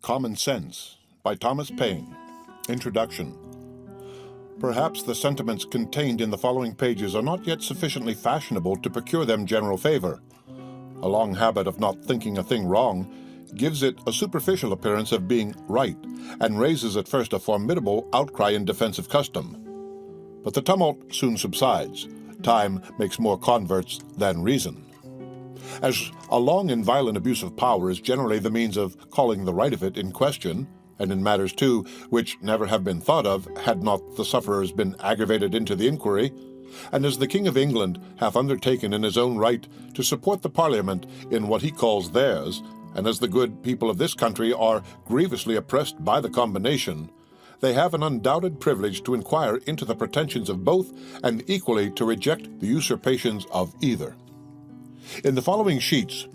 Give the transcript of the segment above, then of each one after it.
Common Sense by Thomas Paine. Introduction. Perhaps the sentiments contained in the following pages are not yet sufficiently fashionable to procure them general favor. A long habit of not thinking a thing wrong gives it a superficial appearance of being right, and raises at first a formidable outcry in defense of custom. But the tumult soon subsides. Time makes more converts than reason. As a long and violent abuse of power is generally the means of calling the right of it in question, and in matters too which never have been thought of had not the sufferers been aggravated into the inquiry, and as the King of England hath undertaken in his own right to support the Parliament in what he calls theirs, and as the good people of this country are grievously oppressed by the combination, they have an undoubted privilege to inquire into the pretensions of both, and equally to reject the usurpations of either. In the following sheets,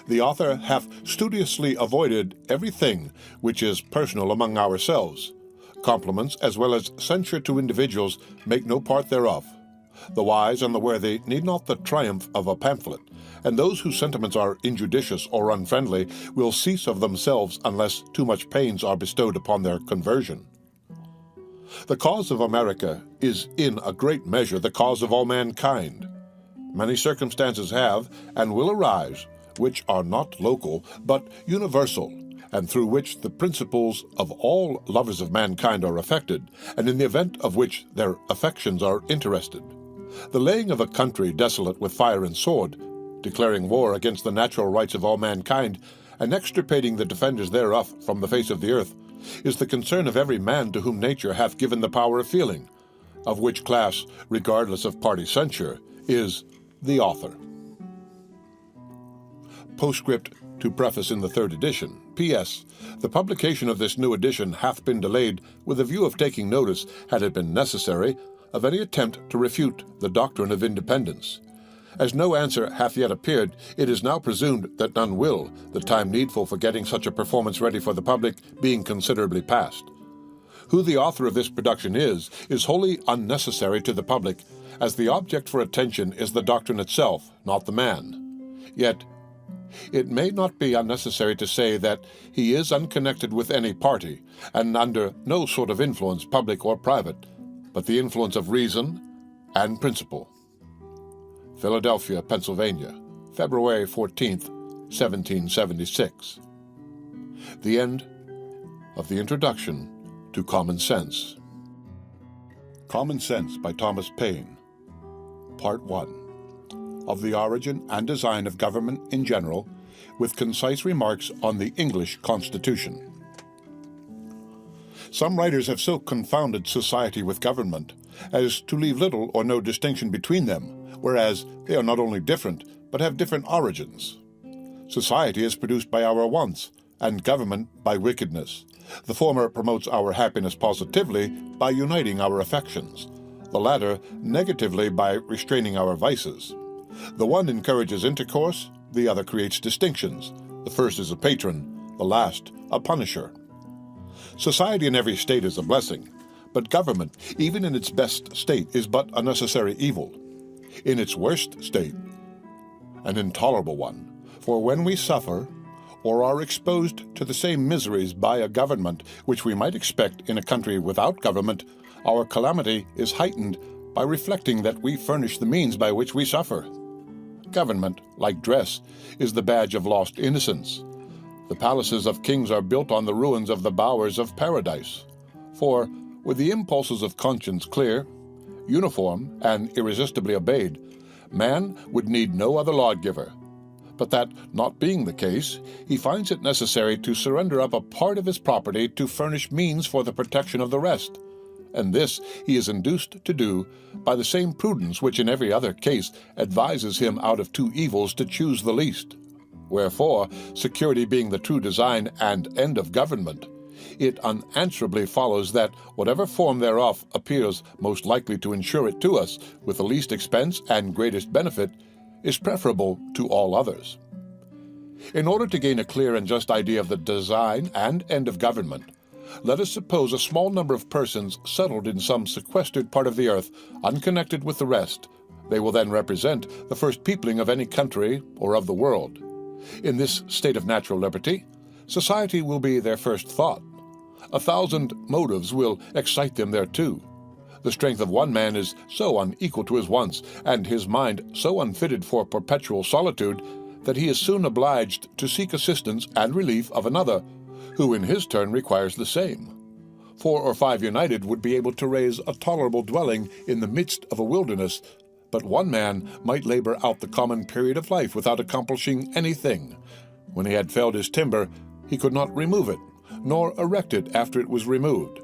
the author hath studiously avoided everything which is personal among ourselves. Compliments as well as censure to individuals make no part thereof. The wise and the worthy need not the triumph of a pamphlet, and those whose sentiments are injudicious or unfriendly will cease of themselves unless too much pains are bestowed upon their conversion. The cause of America is in a great measure the cause of all mankind. Many circumstances have and will arise which are not local but universal, and through which the principles of all lovers of mankind are affected, and in the event of which their affections are interested. The laying of a country desolate with fire and sword, declaring war against the natural rights of all mankind, and extirpating the defenders thereof from the face of the earth, is the concern of every man to whom nature hath given the power of feeling, of which class, regardless of party censure, is the author. Postscript to preface in the third edition. P.S. The publication of this new edition hath been delayed with a view of taking notice, had it been necessary, of any attempt to refute the doctrine of independence. As no answer hath yet appeared, it is now presumed that none will, the time needful for getting such a performance ready for the public being considerably past. Who the author of this production is wholly unnecessary to the public, as the object for attention is the doctrine itself, not the man. Yet, it may not be unnecessary to say that he is unconnected with any party, and under no sort of influence, public or private, but the influence of reason and principle. Philadelphia, Pennsylvania, February 14th, 1776. The end of the introduction to Common Sense. Common Sense by Thomas Paine. Part 1. Of the origin and design of government in general, with concise remarks on the English Constitution. Some writers have so confounded society with government as to leave little or no distinction between them, whereas they are not only different, but have different origins. Society is produced by our wants, and government by wickedness. The former promotes our happiness positively by uniting our affections, the latter negatively by restraining our vices. The one encourages intercourse, the other creates distinctions. The first is a patron, the last a punisher. Society in every state is a blessing, but government, even in its best state, is but a necessary evil. In its worst state, an intolerable one, for when we suffer, or are exposed to the same miseries by a government which we might expect in a country without government, our calamity is heightened by reflecting that we furnish the means by which we suffer. Government, like dress, is the badge of lost innocence. The palaces of kings are built on the ruins of the bowers of paradise. For, with the impulses of conscience clear, uniform, and irresistibly obeyed, man would need no other lawgiver. But that not being the case, he finds it necessary to surrender up a part of his property to furnish means for the protection of the rest. And this he is induced to do by the same prudence which in every other case advises him out of two evils to choose the least. Wherefore, security being the true design and end of government, it unanswerably follows that whatever form thereof appears most likely to ensure it to us with the least expense and greatest benefit is preferable to all others. In order to gain a clear and just idea of the design and end of government, let us suppose a small number of persons settled in some sequestered part of the earth, unconnected with the rest. They will then represent the first peopling of any country or of the world. In this state of natural liberty, Society will be their first thought. 1,000 motives will excite them thereto. The strength of one man is so unequal to his wants, and his mind so unfitted for perpetual solitude, that he is soon obliged to seek assistance and relief of another, who in his turn requires the same. 4 or 5 united would be able to raise a tolerable dwelling in the midst of a wilderness, but one man might labor out the common period of life without accomplishing anything. When he had felled his timber, he could not remove it, nor erect it after it was removed.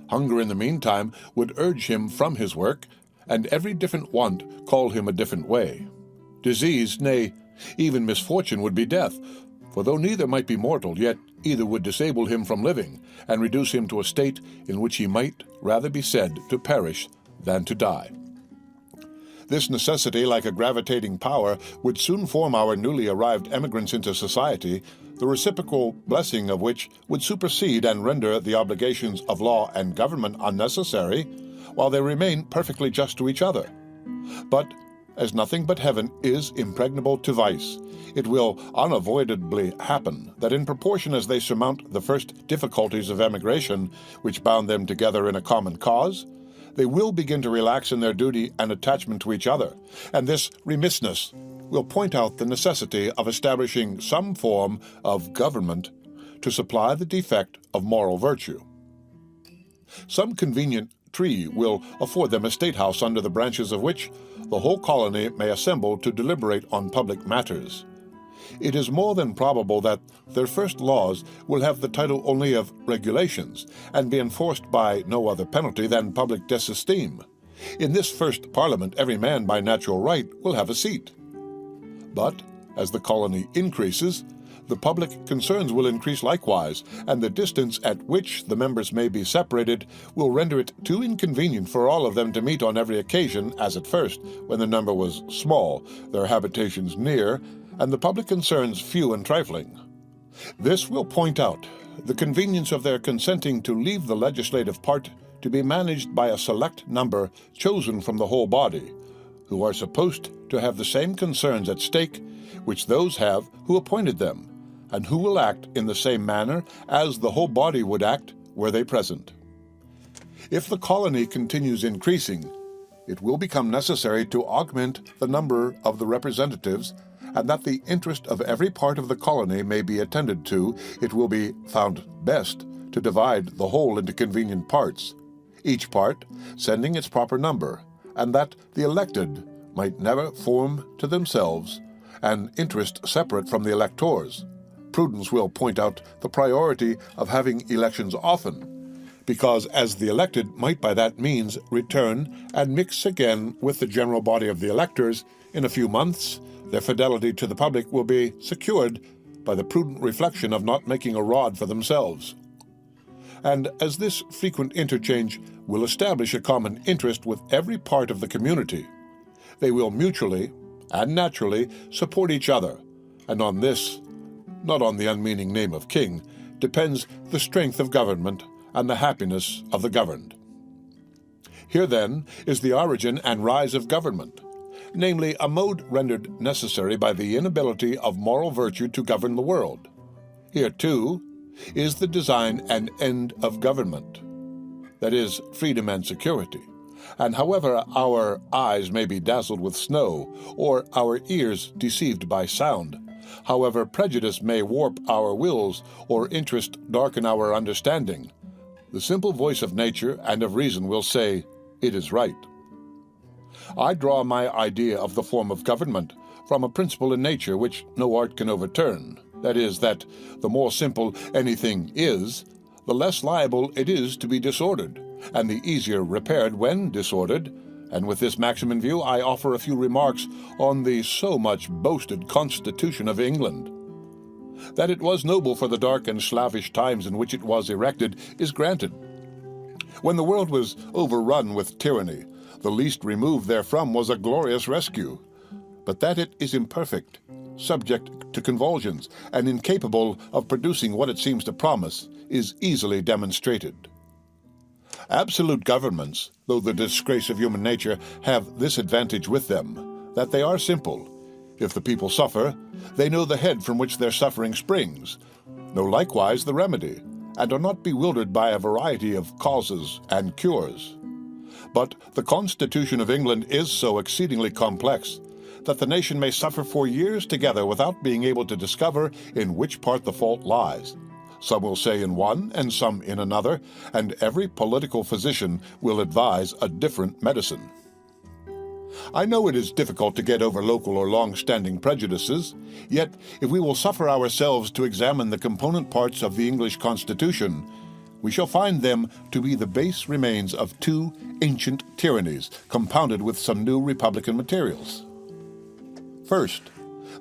Hunger in the meantime would urge him from his work, and every different want call him a different way. Disease, nay, even misfortune would be death, for though neither might be mortal, yet either would disable him from living, and reduce him to a state in which he might rather be said to perish than to die. This necessity, like a gravitating power, would soon form our newly arrived emigrants into society, the reciprocal blessing of which would supersede and render the obligations of law and government unnecessary, while they remain perfectly just to each other. But as nothing but heaven is impregnable to vice, it will unavoidably happen that in proportion as they surmount the first difficulties of emigration, which bound them together in a common cause, they will begin to relax in their duty and attachment to each other, and this remissness will point out the necessity of establishing some form of government to supply the defect of moral virtue. Some convenient tree will afford them a state house under the branches of which the whole colony may assemble to deliberate on public matters. It is more than probable that their first laws will have the title only of regulations, and be enforced by no other penalty than public disesteem. In this first Parliament every man by natural right will have a seat. But, as the colony increases, the public concerns will increase likewise, and the distance at which the members may be separated will render it too inconvenient for all of them to meet on every occasion, as at first, when the number was small, their habitations near, and the public concerns few and trifling. This will point out the convenience of their consenting to leave the legislative part to be managed by a select number chosen from the whole body, who are supposed to have the same concerns at stake which those have who appointed them, and who will act in the same manner as the whole body would act were they present. If the colony continues increasing, it will become necessary to augment the number of the representatives, and that the interest of every part of the colony may be attended to, it will be found best to divide the whole into convenient parts, each part sending its proper number, and that the elected might never form to themselves an interest separate from the electors. Prudence will point out the priority of having elections often, because as the elected might by that means return and mix again with the general body of the electors, in a few months their fidelity to the public will be secured by the prudent reflection of not making a rod for themselves. And as this frequent interchange will establish a common interest with every part of the community, they will mutually and naturally support each other, and on this, not on the unmeaning name of king, depends the strength of government and the happiness of the governed. Here, then, is the origin and rise of government, namely a mode rendered necessary by the inability of moral virtue to govern the world. Here, too, is the design and end of government, that is, freedom and security. And however our eyes may be dazzled with snow, or our ears deceived by sound, however prejudice may warp our wills, or interest darken our understanding, the simple voice of nature and of reason will say, "It is right." I draw my idea of the form of government from a principle in nature which no art can overturn, that is, that the more simple anything is, the less liable it is to be disordered, and the easier repaired when disordered, and with this maxim in view I offer a few remarks on the so much boasted Constitution of England. That it was noble for the dark and slavish times in which it was erected is granted. When the world was overrun with tyranny, the least remove therefrom was a glorious rescue. But that it is imperfect, subject to convulsions, and incapable of producing what it seems to promise, is easily demonstrated. Absolute governments, though the disgrace of human nature, have this advantage with them, that they are simple. If the people suffer, they know the head from which their suffering springs, Know likewise the remedy, and are not bewildered by a variety of causes and cures. But the Constitution of England is so exceedingly complex that the nation may suffer for years together without being able to discover in which part the fault lies. Some will say in one, and some in another, and every political physician will advise a different medicine. I know it is difficult to get over local or long-standing prejudices, yet if we will suffer ourselves to examine the component parts of the English Constitution, we shall find them to be the base remains of two ancient tyrannies, compounded with some new republican materials. First,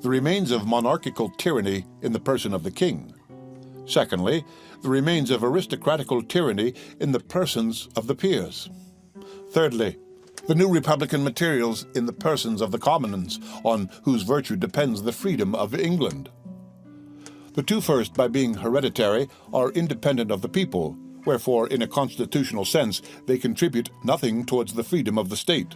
the remains of monarchical tyranny in the person of the king. Secondly, the remains of aristocratical tyranny in the persons of the peers. Thirdly, the new republican materials in the persons of the commons, on whose virtue depends the freedom of England. The two first, by being hereditary, are independent of the people, wherefore in a constitutional sense they contribute nothing towards the freedom of the state.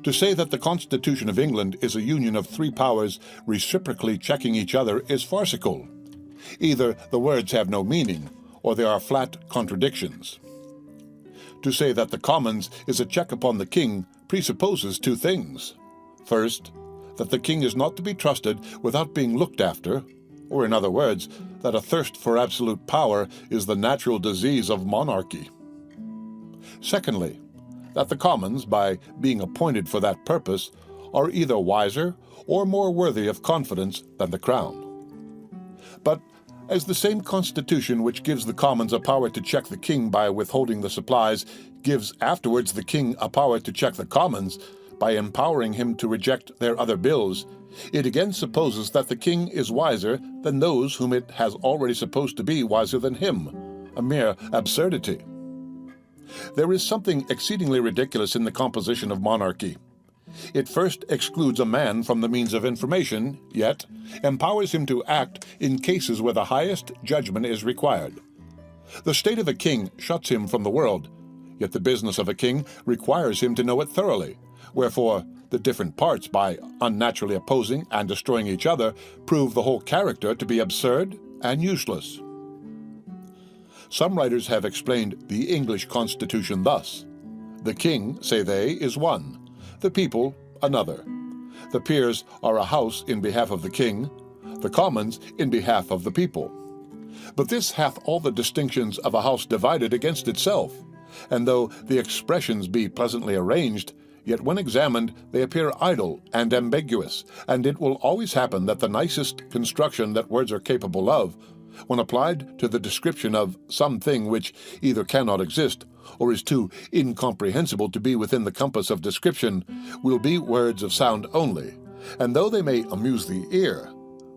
To say that the Constitution of England is a union of three powers reciprocally checking each other is farcical. Either the words have no meaning, or they are flat contradictions. To say that the Commons is a check upon the king presupposes two things. First, that the king is not to be trusted without being looked after, or in other words, that a thirst for absolute power is the natural disease of monarchy. Secondly, that the Commons, by being appointed for that purpose, are either wiser or more worthy of confidence than the Crown. But as the same Constitution which gives the Commons a power to check the king by withholding the supplies gives afterwards the king a power to check the Commons by empowering him to reject their other bills, it again supposes that the king is wiser than those whom it has already supposed to be wiser than him, a mere absurdity. There is something exceedingly ridiculous in the composition of monarchy. It first excludes a man from the means of information, yet empowers him to act in cases where the highest judgment is required. The state of a king shuts him from the world, yet the business of a king requires him to know it thoroughly, wherefore the different parts, by unnaturally opposing and destroying each other, prove the whole character to be absurd and useless. Some writers have explained the English Constitution thus: the king, say they, is one, the people another. The peers are a house in behalf of the king, the commons in behalf of the people. But this hath all the distinctions of a house divided against itself, and though the expressions be pleasantly arranged, yet when examined they appear idle and ambiguous, and it will always happen that the nicest construction that words are capable of, when applied to the description of something which either cannot exist or is too incomprehensible to be within the compass of description, will be words of sound only, and though they may amuse the ear,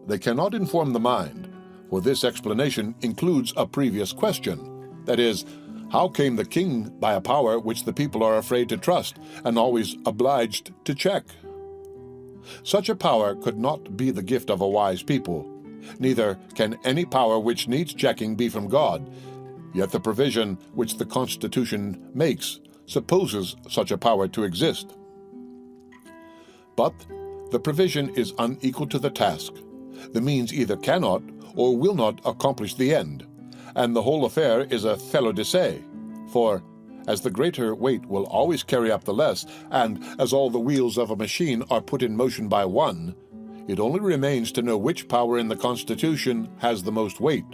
they cannot inform the mind, for this explanation includes a previous question, that is, how came the king by a power which the people are afraid to trust and always obliged to check? Such a power could not be the gift of a wise people, neither can any power which needs checking be from God, yet the provision which the Constitution makes supposes such a power to exist. But the provision is unequal to the task. The means either cannot or will not accomplish the end, and the whole affair is a felo de se, for as the greater weight will always carry up the less, and as all the wheels of a machine are put in motion by one, it only remains to know which power in the Constitution has the most weight,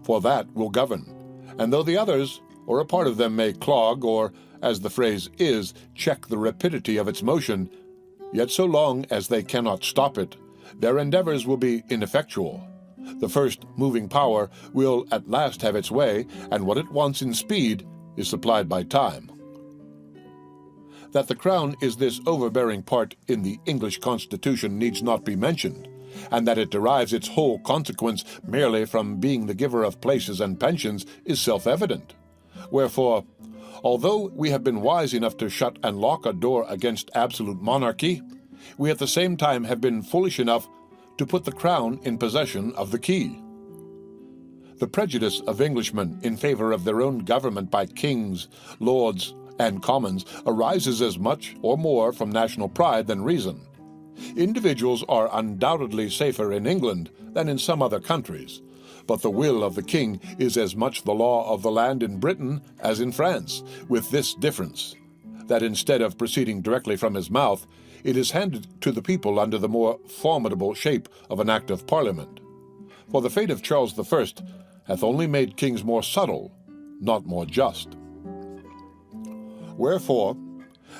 for that will govern. And though the others, or a part of them, may clog, or, as the phrase is, check the rapidity of its motion, yet so long as they cannot stop it, their endeavors will be ineffectual. The first moving power will at last have its way, and what it wants in speed is supplied by time. That the Crown is this overbearing part in the English Constitution needs not be mentioned, and that it derives its whole consequence merely from being the giver of places and pensions is self-evident. Wherefore, although we have been wise enough to shut and lock a door against absolute monarchy, we at the same time have been foolish enough to put the Crown in possession of the key. The prejudice of Englishmen in favor of their own government by kings, lords, and commons arises as much or more from national pride than reason. Individuals are undoubtedly safer in England than in some other countries, But the will of the king is as much the law of the land in Britain as in France, with this difference, that instead of proceeding directly from his mouth, it is handed to the people under the more formidable shape of an act of Parliament. For the fate of Charles I hath only made kings more subtle, not more just. Wherefore,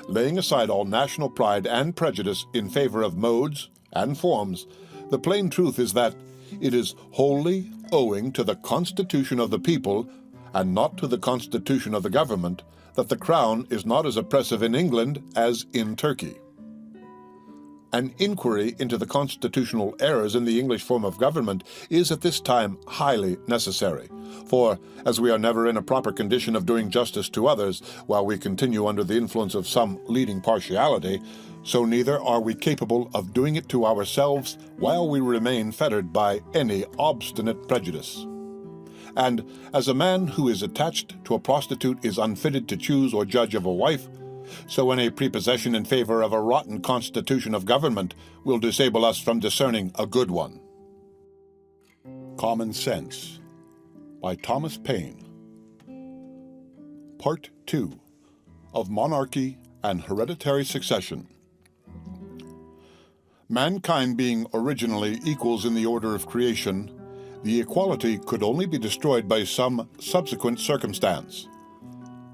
laying aside all national pride and prejudice in favor of modes and forms, the plain truth is that it is wholly owing to the constitution of the people, and not to the constitution of the government, that the crown is not as oppressive in England as in Turkey. An inquiry into the constitutional errors in the English form of government is at this time highly necessary, for, as we are never in a proper condition of doing justice to others while we continue under the influence of some leading partiality, so neither are we capable of doing it to ourselves while we remain fettered by any obstinate prejudice. And as a man who is attached to a prostitute is unfitted to choose or judge of a wife, so any prepossession in favor of a rotten constitution of government will disable us from discerning a good one. Common Sense by Thomas Paine. Part 2 of Monarchy and Hereditary Succession. Mankind being originally equals in the order of creation, the equality could only be destroyed by some subsequent circumstance.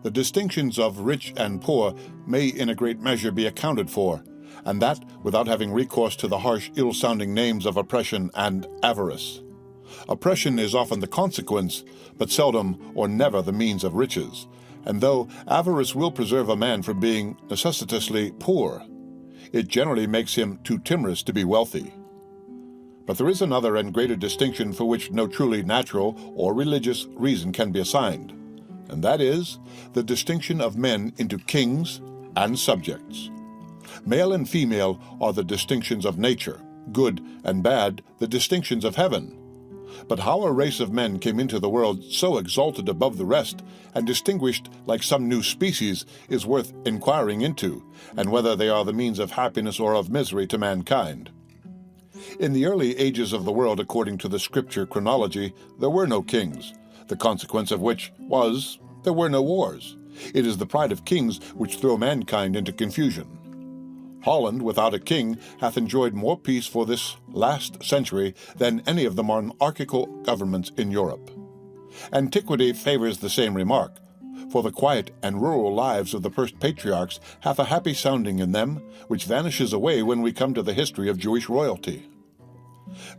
The distinctions of rich and poor may in a great measure be accounted for, and that without having recourse to the harsh, ill-sounding names of oppression and avarice. Oppression is often the consequence, but seldom or never the means of riches, and though avarice will preserve a man from being necessitously poor, it generally makes him too timorous to be wealthy. But there is another and greater distinction for which no truly natural or religious reason can be assigned, and that is the distinction of men into kings and subjects. Male and female are the distinctions of nature, good and bad the distinctions of heaven. But how a race of men came into the world so exalted above the rest and distinguished like some new species is worth inquiring into, and whether they are the means of happiness or of misery to mankind. In the early ages of the world, according to the scripture chronology, there were no kings, the consequence of which was there were no wars. It is the pride of kings which throw mankind into confusion. Holland, without a king, hath enjoyed more peace for this last century than any of the monarchical governments in Europe. Antiquity favors the same remark, for the quiet and rural lives of the first patriarchs hath a happy sounding in them, which vanishes away when we come to the history of Jewish royalty.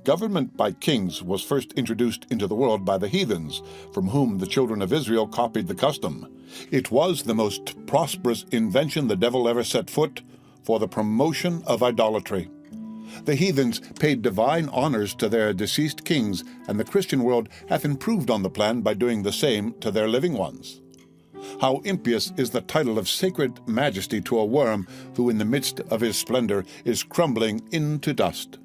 Government by kings was first introduced into the world by the heathens, from whom the children of Israel copied the custom. It was the most prosperous invention the devil ever set foot, for the promotion of idolatry. The heathens paid divine honors to their deceased kings, and the Christian world hath improved on the plan by doing the same to their living ones. How impious is the title of sacred majesty to a worm who in the midst of his splendor is crumbling into dust.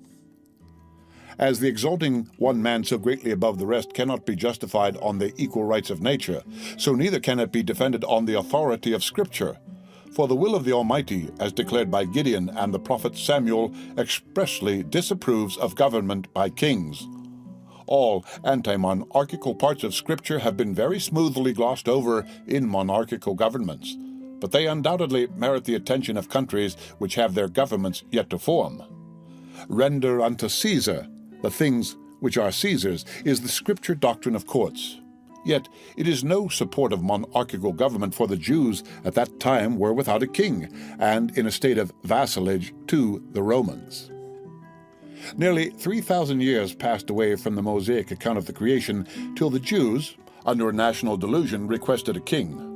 As the exalting one man so greatly above the rest cannot be justified on the equal rights of nature, so neither can it be defended on the authority of Scripture. For the will of the Almighty, as declared by Gideon and the prophet Samuel, expressly disapproves of government by kings. All anti-monarchical parts of Scripture have been very smoothly glossed over in monarchical governments, but they undoubtedly merit the attention of countries which have their governments yet to form. Render unto Caesar the things which are Caesar's is the Scripture doctrine of courts. Yet it is no support of monarchical government, for the Jews at that time were without a king, and in a state of vassalage to the Romans. Nearly 3,000 years passed away from the Mosaic account of the creation, till the Jews, under a national delusion, requested a king.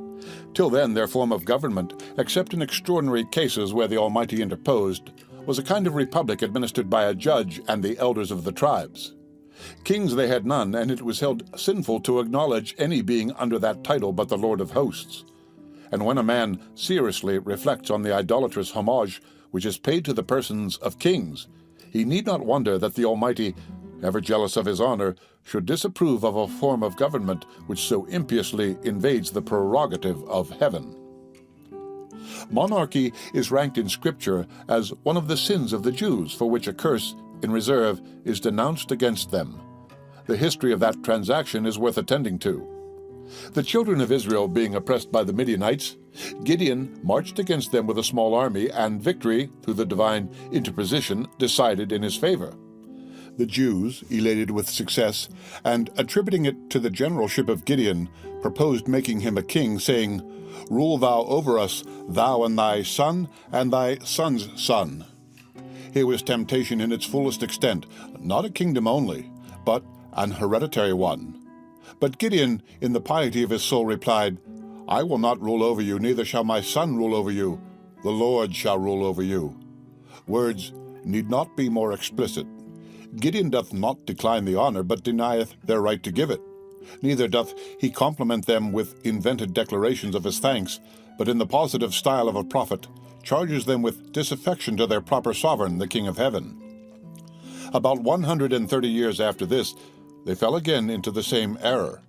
Till then their form of government, except in extraordinary cases where the Almighty interposed, was a kind of republic administered by a judge and the elders of the tribes. Kings they had none, and it was held sinful to acknowledge any being under that title but the Lord of hosts. And when a man seriously reflects on the idolatrous homage which is paid to the persons of kings, he need not wonder that the Almighty, ever jealous of his honor, should disapprove of a form of government which so impiously invades the prerogative of heaven. Monarchy is ranked in Scripture as one of the sins of the Jews, for which a curse in reserve is denounced against them. The history of that transaction is worth attending to. The children of Israel being oppressed by the Midianites, Gideon marched against them with a small army, and victory, through the divine interposition, decided in his favor. The Jews, elated with success, and attributing it to the generalship of Gideon, proposed making him a king, saying, "Rule thou over us, thou and thy son, and thy son's son." Here was temptation in its fullest extent, not a kingdom only, but an hereditary one. But Gideon, in the piety of his soul, replied, "I will not rule over you, neither shall my son rule over you. The Lord shall rule over you." Words need not be more explicit. Gideon doth not decline the honor, but denieth their right to give it. Neither doth he compliment them with invented declarations of his thanks, but in the positive style of a prophet, charges them with disaffection to their proper sovereign, the King of Heaven. About 130 years after this, they fell again into the same error.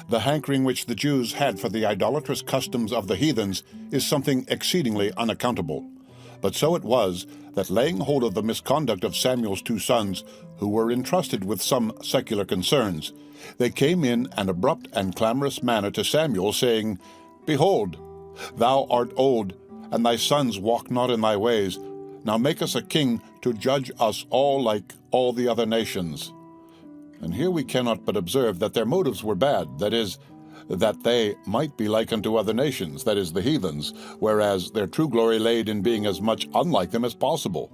The hankering which the Jews had for the idolatrous customs of the heathens is something exceedingly unaccountable. But so it was that, laying hold of the misconduct of Samuel's 2 sons, who were entrusted with some secular concerns, they came in an abrupt and clamorous manner to Samuel, saying, "Behold, thou art old, and thy sons walk not in thy ways. Now make us a king to judge us all like all the other nations." And here we cannot but observe that their motives were bad, that is, that they might be like unto other nations, that is, the heathens, whereas their true glory laid in being as much unlike them as possible.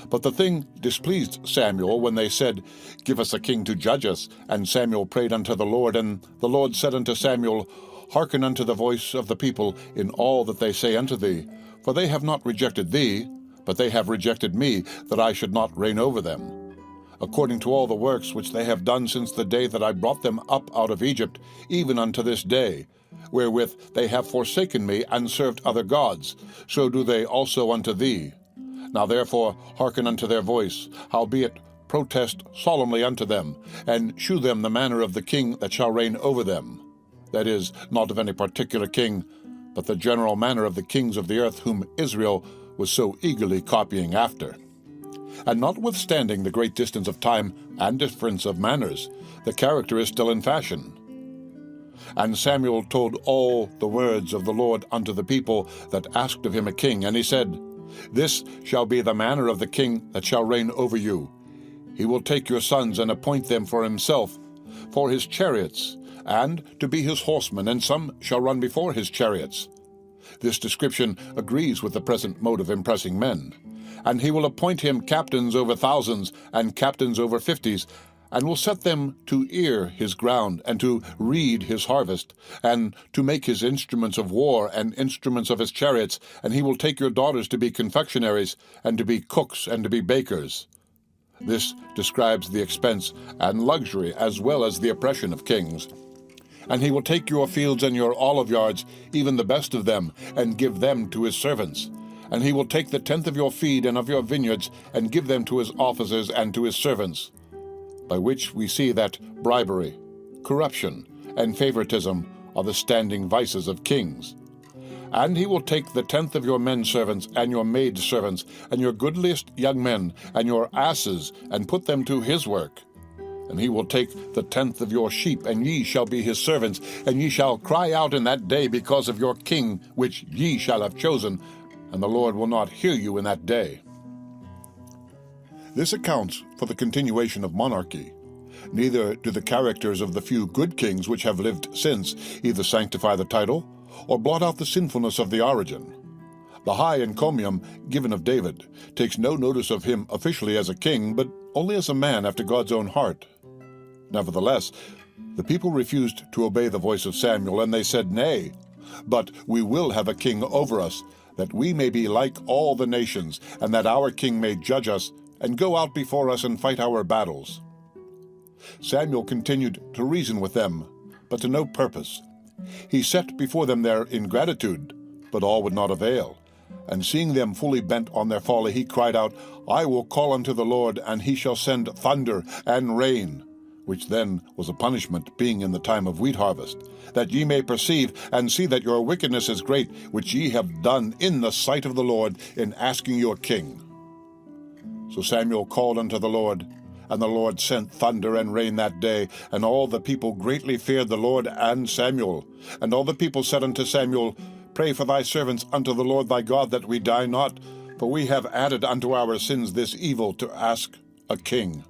But the thing displeased Samuel when they said, "Give us a king to judge us." And Samuel prayed unto the Lord, and the Lord said unto Samuel, "Hearken unto the voice of the people in all that they say unto thee, for they have not rejected thee, but they have rejected me, that I should not reign over them. According to all the works which they have done since the day that I brought them up out of Egypt, even unto this day, wherewith they have forsaken me and served other gods, so do they also unto thee. Now therefore hearken unto their voice, howbeit protest solemnly unto them, and shew them the manner of the king that shall reign over them. That is, not of any particular king, but the general manner of the kings of the earth whom Israel was so eagerly copying after." And notwithstanding the great distance of time and difference of manners, the character is still in fashion. "And Samuel told all the words of the Lord unto the people that asked of him a king, and he said, This shall be the manner of the king that shall reign over you. He will take your sons and appoint them for himself, for his chariots, and to be his horsemen, and some shall run before his chariots." This description agrees with the present mode of impressing men. "And he will appoint him captains over thousands, and captains over 50s, and will set them to ear his ground, and to read his harvest, and to make his instruments of war, and instruments of his chariots. And he will take your daughters to be confectionaries, and to be cooks, and to be bakers." This describes the expense and luxury, as well as the oppression of kings. "And he will take your fields and your olive yards, even the best of them, and give them to his servants. And he will take the 10th of your feed and of your vineyards, and give them to his officers and to his servants." By which we see that bribery, corruption, and favoritism are the standing vices of kings. "And he will take the 10th of your men servants, and your maid servants, and your goodliest young men, and your asses, and put them to his work. And he will take the 10th of your sheep, and ye shall be his servants, and ye shall cry out in that day because of your king, which ye shall have chosen, and the Lord will not hear you in that day." This accounts for the continuation of monarchy. Neither do the characters of the few good kings which have lived since either sanctify the title or blot out the sinfulness of the origin. The high encomium given of David takes no notice of him officially as a king, but only as a man after God's own heart. Nevertheless, the people refused to obey the voice of Samuel, and they said, "Nay, but we will have a king over us, that we may be like all the nations, and that our king may judge us, and go out before us and fight our battles." Samuel continued to reason with them, but to no purpose. He set before them their ingratitude, but all would not avail. And seeing them fully bent on their folly, he cried out, "I will call unto the Lord, and he shall send thunder and rain," which then was a punishment, being in the time of wheat harvest, "that ye may perceive and see that your wickedness is great, which ye have done in the sight of the Lord, in asking you a king." So Samuel called unto the Lord, And the Lord sent thunder and rain that day, and all the people greatly feared the Lord and Samuel. And all the people said unto Samuel, Pray for thy servants unto the Lord thy God, that we die not, for we have added unto our sins this evil to ask a king.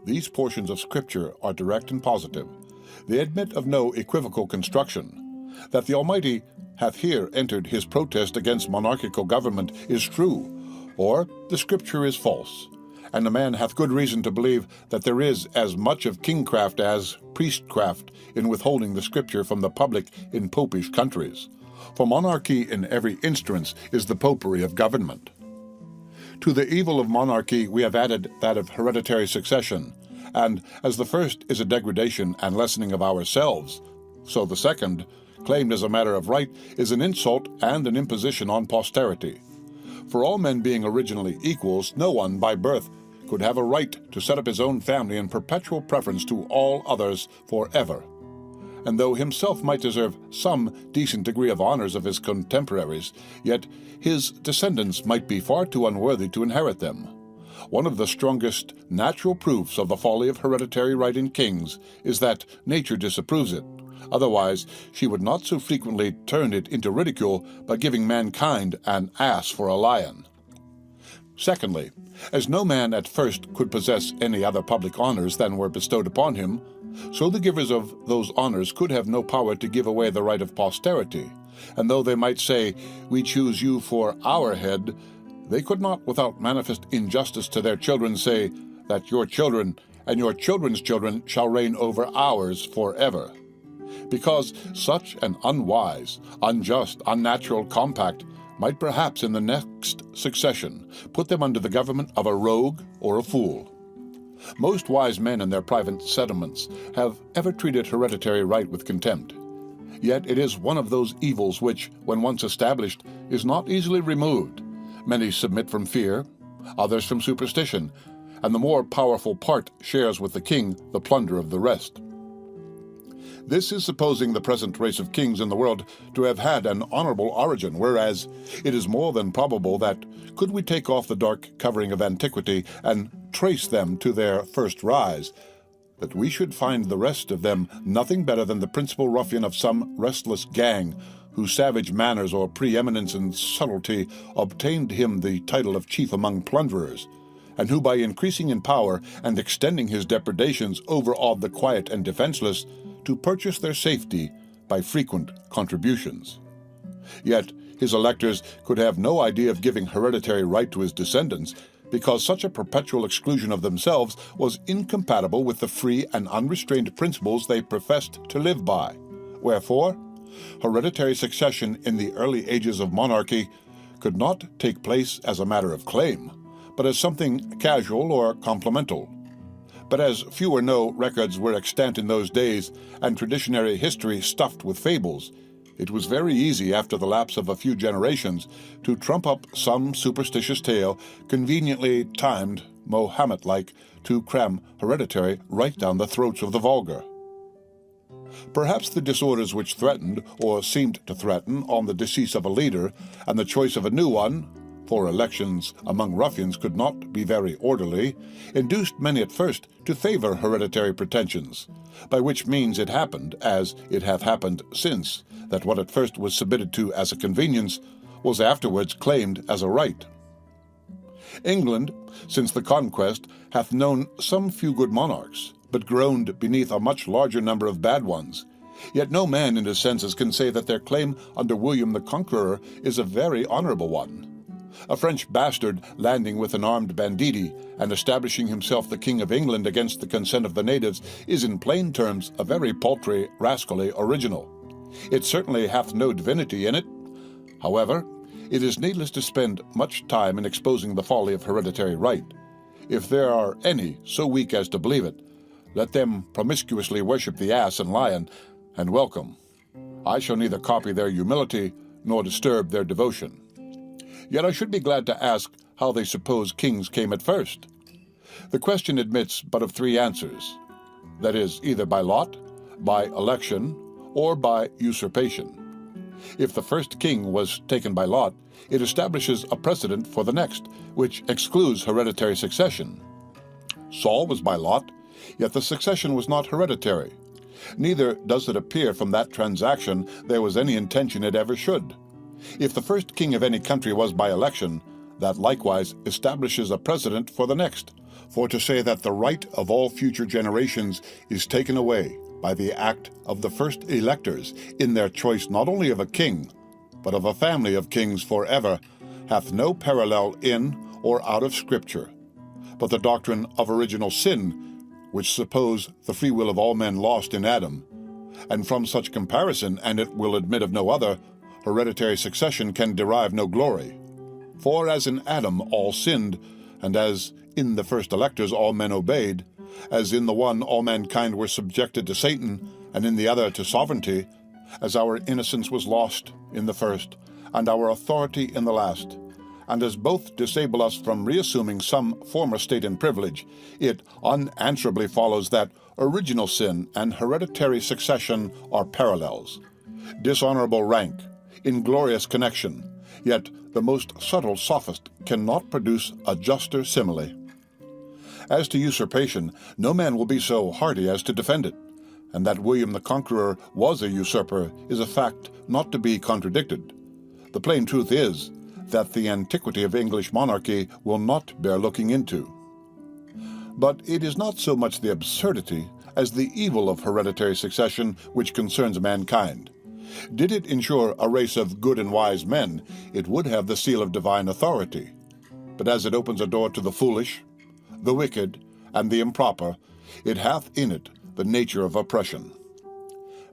These portions of Scripture are direct and positive. They admit of no equivocal construction. That the Almighty hath here entered his protest against monarchical government is true, or the Scripture is false, and a man hath good reason to believe that there is as much of kingcraft as priestcraft in withholding the Scripture from the public in popish countries. For monarchy in every instance is the popery of government. To the evil of monarchy we have added that of hereditary succession, and as the first is a degradation and lessening of ourselves, so the second, claimed as a matter of right, is an insult and an imposition on posterity. For all men being originally equals, no one by birth could have a right to set up his own family in perpetual preference to all others forever. And though himself might deserve some decent degree of honors of his contemporaries, yet his descendants might be far too unworthy to inherit them. One of the strongest natural proofs of the folly of hereditary right in kings is that nature disapproves it. Otherwise, she would not so frequently turn it into ridicule by giving mankind an ass for a lion. Secondly, as no man at first could possess any other public honors than were bestowed upon him, so the givers of those honors could have no power to give away the right of posterity. And though they might say, We choose you for our head, they could not without manifest injustice to their children say that your children and your children's children shall reign over ours forever. Because such an unwise, unjust, unnatural compact might perhaps in the next succession put them under the government of a rogue or a fool. Most wise men in their private settlements have ever treated hereditary right with contempt. Yet it is one of those evils which, when once established, is not easily removed. Many submit from fear, others from superstition, and the more powerful part shares with the king the plunder of the rest. This is supposing the present race of kings in the world to have had an honorable origin, whereas it is more than probable that, could we take off the dark covering of antiquity and trace them to their first rise, that we should find the rest of them nothing better than the principal ruffian of some restless gang, whose savage manners or preeminence in subtlety obtained him the title of chief among plunderers, and who by increasing in power and extending his depredations overawed the quiet and defenseless, to purchase their safety by frequent contributions. Yet his electors could have no idea of giving hereditary right to his descendants, because such a perpetual exclusion of themselves was incompatible with the free and unrestrained principles they professed to live by. Wherefore, hereditary succession in the early ages of monarchy could not take place as a matter of claim, but as something casual or complemental. But as few or no records were extant in those days, and traditionary history stuffed with fables, it was very easy after the lapse of a few generations to trump up some superstitious tale conveniently timed, Mohammed-like, to cram hereditary right down the throats of the vulgar. Perhaps the disorders which threatened, or seemed to threaten, on the decease of a leader, and the choice of a new one, for elections among ruffians could not be very orderly, induced many at first to favor hereditary pretensions, by which means it happened, as it hath happened since, that what at first was submitted to as a convenience was afterwards claimed as a right. England, since the conquest, hath known some few good monarchs, but groaned beneath a much larger number of bad ones. Yet no man in his senses can say that their claim under William the Conqueror is a very honorable one. A French bastard landing with an armed banditti and establishing himself the King of England against the consent of the natives is in plain terms a very paltry, rascally original. It certainly hath no divinity in it. However, it is needless to spend much time in exposing the folly of hereditary right. If there are any so weak as to believe it, let them promiscuously worship the ass and lion, and welcome. I shall neither copy their humility nor disturb their devotion. Yet I should be glad to ask how they suppose kings came at first. The question admits but of three answers, that is, either by lot, by election, or by usurpation. If the first king was taken by lot, it establishes a precedent for the next, which excludes hereditary succession. Saul was by lot, yet the succession was not hereditary. Neither does it appear from that transaction there was any intention it ever should. If the first king of any country was by election, that likewise establishes a precedent for the next. For to say that the right of all future generations is taken away by the act of the first electors in their choice not only of a king, but of a family of kings forever, hath no parallel in or out of Scripture. But the doctrine of original sin, which suppose the free will of all men lost in Adam, and from such comparison, and it will admit of no other, hereditary succession can derive no glory. For as in Adam all sinned, and as in the first electors all men obeyed, as in the one all mankind were subjected to Satan, and in the other to sovereignty, as our innocence was lost in the first, and our authority in the last, and as both disable us from reassuming some former state and privilege, it unanswerably follows that original sin and hereditary succession are parallels. Dishonorable rank, inglorious connection, yet the most subtle sophist cannot produce a juster simile. As to usurpation, no man will be so hardy as to defend it, and that William the Conqueror was a usurper is a fact not to be contradicted. The plain truth is that the antiquity of English monarchy will not bear looking into. But it is not so much the absurdity as the evil of hereditary succession which concerns mankind. Did it ensure a race of good and wise men, it would have the seal of divine authority. But as it opens a door to the foolish, the wicked, and the improper, it hath in it the nature of oppression.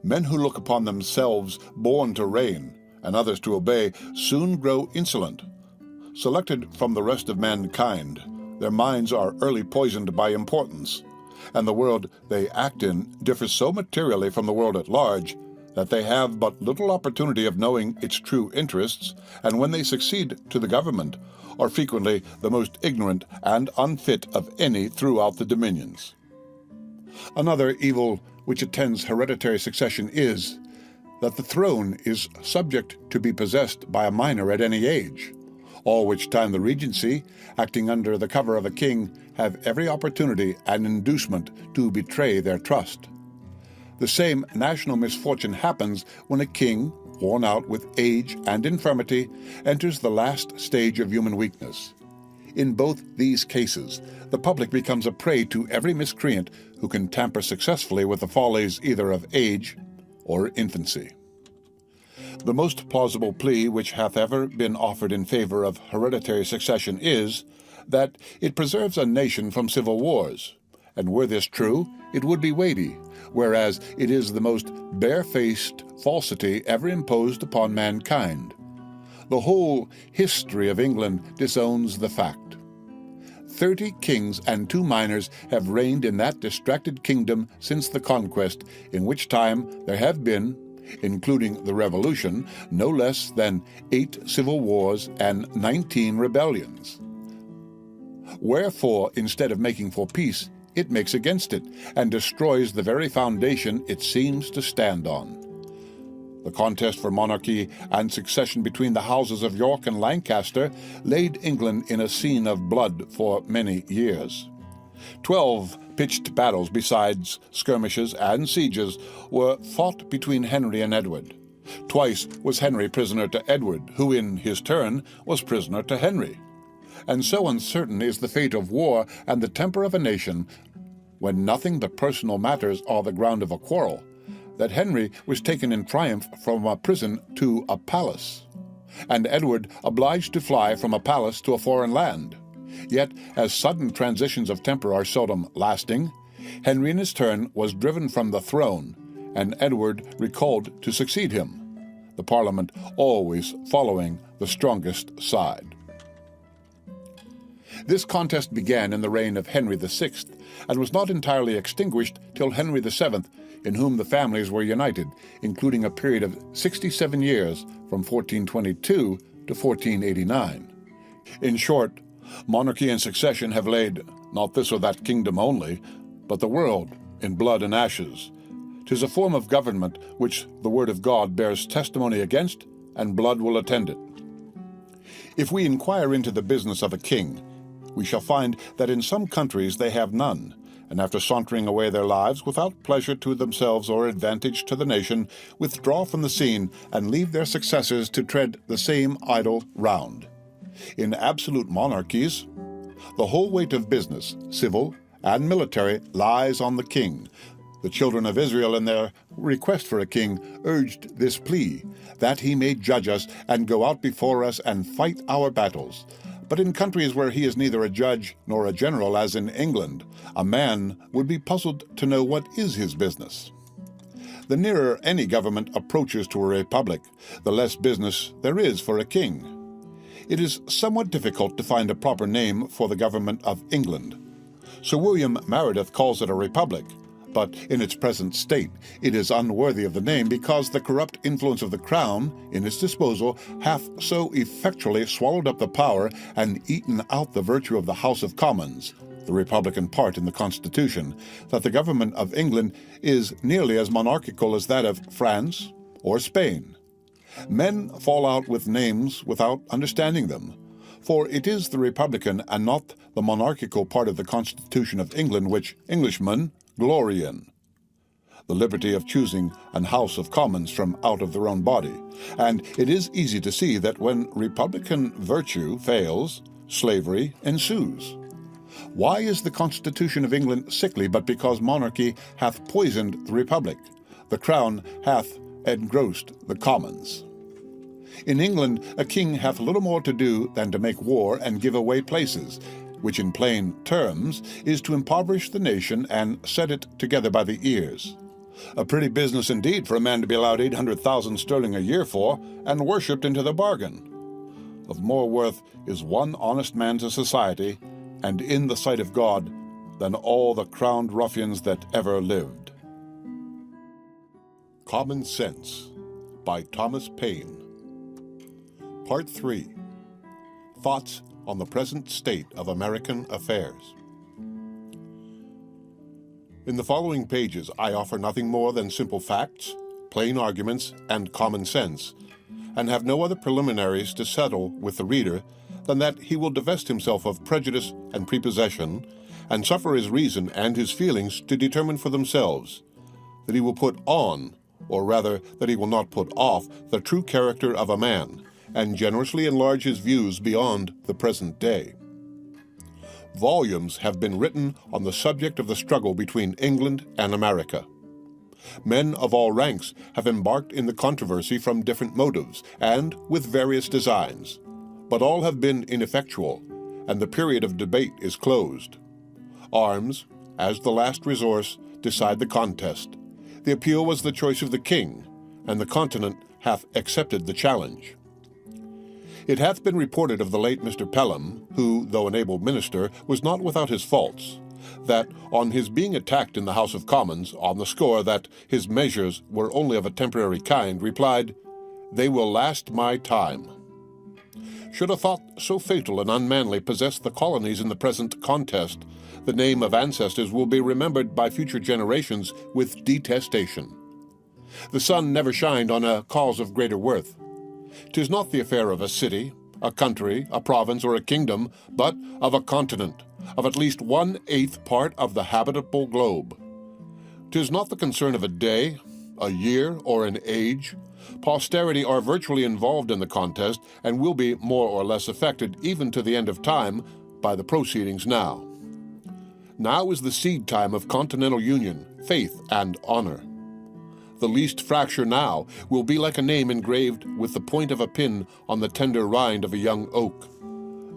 Men who look upon themselves born to reign, and others to obey, soon grow insolent. Selected from the rest of mankind, their minds are early poisoned by importance, and the world they act in differs so materially from the world at large that they have but little opportunity of knowing its true interests, and when they succeed to the government, are frequently the most ignorant and unfit of any throughout the dominions. Another evil which attends hereditary succession is that the throne is subject to be possessed by a minor at any age, all which time the regency, acting under the cover of a king, have every opportunity and inducement to betray their trust. The same national misfortune happens when a king, worn out with age and infirmity, enters the last stage of human weakness. In both these cases, the public becomes a prey to every miscreant who can tamper successfully with the follies either of age or infancy. The most plausible plea which hath ever been offered in favor of hereditary succession is that it preserves a nation from civil wars, and were this true, it would be weighty, whereas it is the most barefaced falsity ever imposed upon mankind. The whole history of England disowns the fact. 30 kings and 2 minors have reigned in that distracted kingdom since the conquest, in which time there have been, including the Revolution, no less than 8 civil wars and 19 rebellions. Wherefore, instead of making for peace, it makes against it, and destroys the very foundation it seems to stand on. The contest for monarchy and succession between the houses of York and Lancaster laid England in a scene of blood for many years. 12 pitched battles, besides skirmishes and sieges, were fought between Henry and Edward. Twice was Henry prisoner to Edward, who in his turn was prisoner to Henry. And so uncertain is the fate of war and the temper of a nation, when nothing but personal matters are the ground of a quarrel, that Henry was taken in triumph from a prison to a palace, and Edward obliged to fly from a palace to a foreign land. Yet, as sudden transitions of temper are seldom lasting, Henry in his turn was driven from the throne, and Edward recalled to succeed him, the Parliament always following the strongest side. This contest began in the reign of Henry VI, and was not entirely extinguished till Henry VII, in whom the families were united, including a period of 67 years from 1422 to 1489. In short, monarchy and succession have laid not this or that kingdom only, but the world in blood and ashes. 'Tis a form of government which the word of God bears testimony against, and blood will attend it. If we inquire into the business of a king, we shall find that in some countries they have none, and after sauntering away their lives without pleasure to themselves or advantage to the nation, withdraw from the scene and leave their successors to tread the same idle round. In absolute monarchies, the whole weight of business, civil and military, lies on the king. The children of Israel, in their request for a king, urged this plea, that he may judge us and go out before us and fight our battles. But in countries where he is neither a judge nor a general, as in England, a man would be puzzled to know what is his business. The nearer any government approaches to a republic, the less business there is for a king. It is somewhat difficult to find a proper name for the government of England. Sir William Meredith calls it a republic, but in its present state it is unworthy of the name because the corrupt influence of the crown in its disposal hath so effectually swallowed up the power and eaten out the virtue of the House of Commons, the republican part in the Constitution, that the government of England is nearly as monarchical as that of France or Spain. Men fall out with names without understanding them, for it is the republican and not the monarchical part of the Constitution of England which Englishmen glory in, the liberty of choosing an House of Commons from out of their own body, and it is easy to see that when republican virtue fails, slavery ensues. Why is the Constitution of England sickly but because monarchy hath poisoned the republic? The crown hath engrossed the commons. In England a king hath little more to do than to make war and give away places, which in plain terms is to impoverish the nation and set it together by the ears. A pretty business indeed for a man to be allowed 800,000 sterling a year for, and worshipped into the bargain. Of more worth is one honest man to society, and in the sight of God, than all the crowned ruffians that ever lived. Common Sense by Thomas Paine. Part 3. Thoughts on the present state of American affairs. In the following pages I offer nothing more than simple facts, plain arguments, and common sense, and have no other preliminaries to settle with the reader than that he will divest himself of prejudice and prepossession, and suffer his reason and his feelings to determine for themselves, that he will put on, or rather that he will not put off, the true character of a man, and generously enlarge his views beyond the present day. Volumes have been written on the subject of the struggle between England and America. Men of all ranks have embarked in the controversy from different motives and with various designs, but all have been ineffectual, and the period of debate is closed. Arms, as the last resource, decide the contest. The appeal was the choice of the king, and the continent hath accepted the challenge. It hath been reported of the late Mr. Pelham, who, though an able minister, was not without his faults, that on his being attacked in the House of Commons on the score that his measures were only of a temporary kind, replied, "They will last my time." Should a thought so fatal and unmanly possess the colonies in the present contest, the name of ancestors will be remembered by future generations with detestation. The sun never shined on a cause of greater worth. 'Tis not the affair of a city, a country, a province, or a kingdom, but of a continent, of at least 1/8 part of the habitable globe. 'Tis not the concern of a day, a year, or an age. Posterity are virtually involved in the contest, and will be more or less affected, even to the end of time, by the proceedings now. Now is the seed time of continental union, faith, and honor. The least fracture now will be like a name engraved with the point of a pin on the tender rind of a young oak.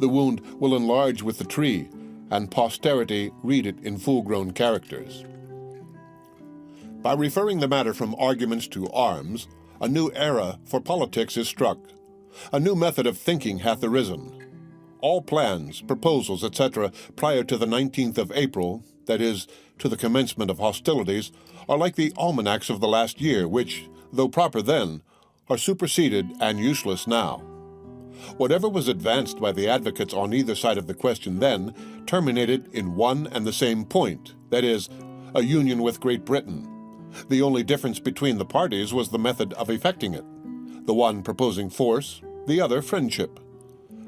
The wound will enlarge with the tree, and posterity read it in full-grown characters. By referring the matter from arguments to arms, a new era for politics is struck. A new method of thinking hath arisen. All plans, proposals, etc., prior to the 19th of April, that is, to the commencement of hostilities, are like the almanacs of the last year, which, though proper then, are superseded and useless now. Whatever was advanced by the advocates on either side of the question then terminated in one and the same point, that is, a union with Great Britain. The only difference between the parties was the method of effecting it, the one proposing force, the other friendship.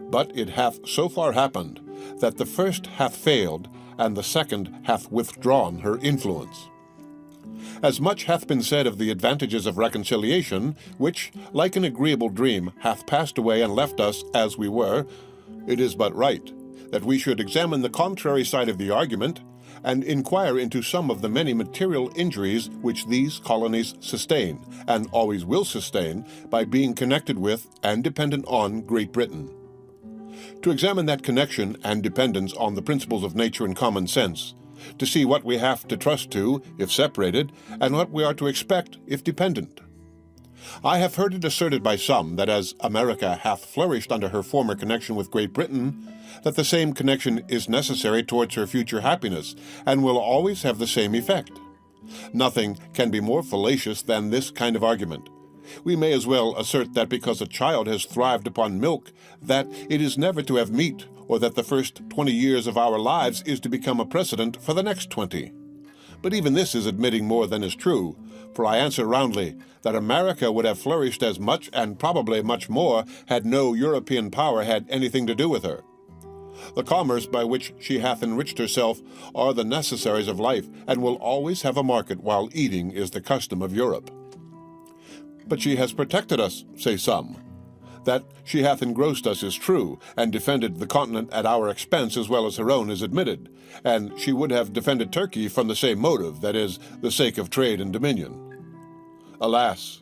But it hath so far happened that the first hath failed, and the second hath withdrawn her influence. As much hath been said of the advantages of reconciliation, which, like an agreeable dream, hath passed away and left us as we were, it is but right that we should examine the contrary side of the argument, and inquire into some of the many material injuries which these colonies sustain, and always will sustain, by being connected with and dependent on Great Britain. To examine that connection and dependence on the principles of nature and common sense, to see what we have to trust to, if separated, and what we are to expect, if dependent. I have heard it asserted by some that as America hath flourished under her former connection with Great Britain, that the same connection is necessary towards her future happiness, and will always have the same effect. Nothing can be more fallacious than this kind of argument. We may as well assert that because a child has thrived upon milk, that it is never to have meat, or that the first 20 years of our lives is to become a precedent for the next 20. But even this is admitting more than is true, for I answer roundly that America would have flourished as much and probably much more had no European power had anything to do with her. The commerce by which she hath enriched herself are the necessaries of life, and will always have a market while eating is the custom of Europe. But she has protected us, say some. That she hath engrossed us is true, and defended the continent at our expense as well as her own is admitted, and she would have defended Turkey from the same motive, that is, the sake of trade and dominion. Alas,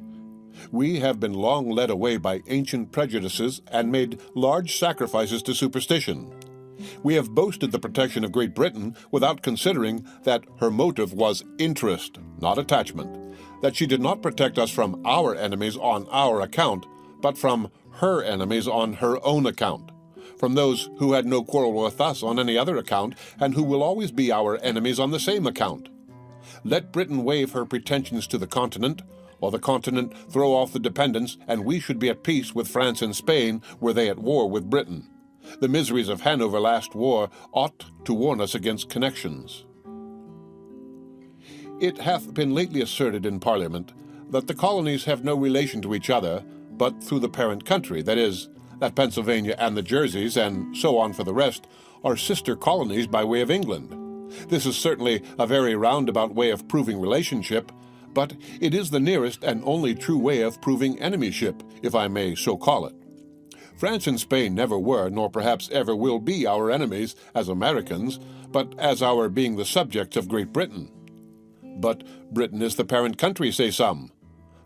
we have been long led away by ancient prejudices and made large sacrifices to superstition. We have boasted the protection of Great Britain without considering that her motive was interest, not attachment, that she did not protect us from our enemies on our account, but from her enemies on her own account, from those who had no quarrel with us on any other account, and who will always be our enemies on the same account. Let Britain waive her pretensions to the continent, or the continent throw off the dependence, and we should be at peace with France and Spain were they at war with Britain. The miseries of Hanover last war ought to warn us against connections. It hath been lately asserted in Parliament that the colonies have no relation to each other, but through the parent country, that is, that Pennsylvania and the Jerseys, and so on for the rest, are sister colonies by way of England. This is certainly a very roundabout way of proving relationship, but it is the nearest and only true way of proving enemyship, if I may so call it. France and Spain never were, nor perhaps ever will be, our enemies as Americans, but as our being the subjects of Great Britain. But Britain is the parent country, say some.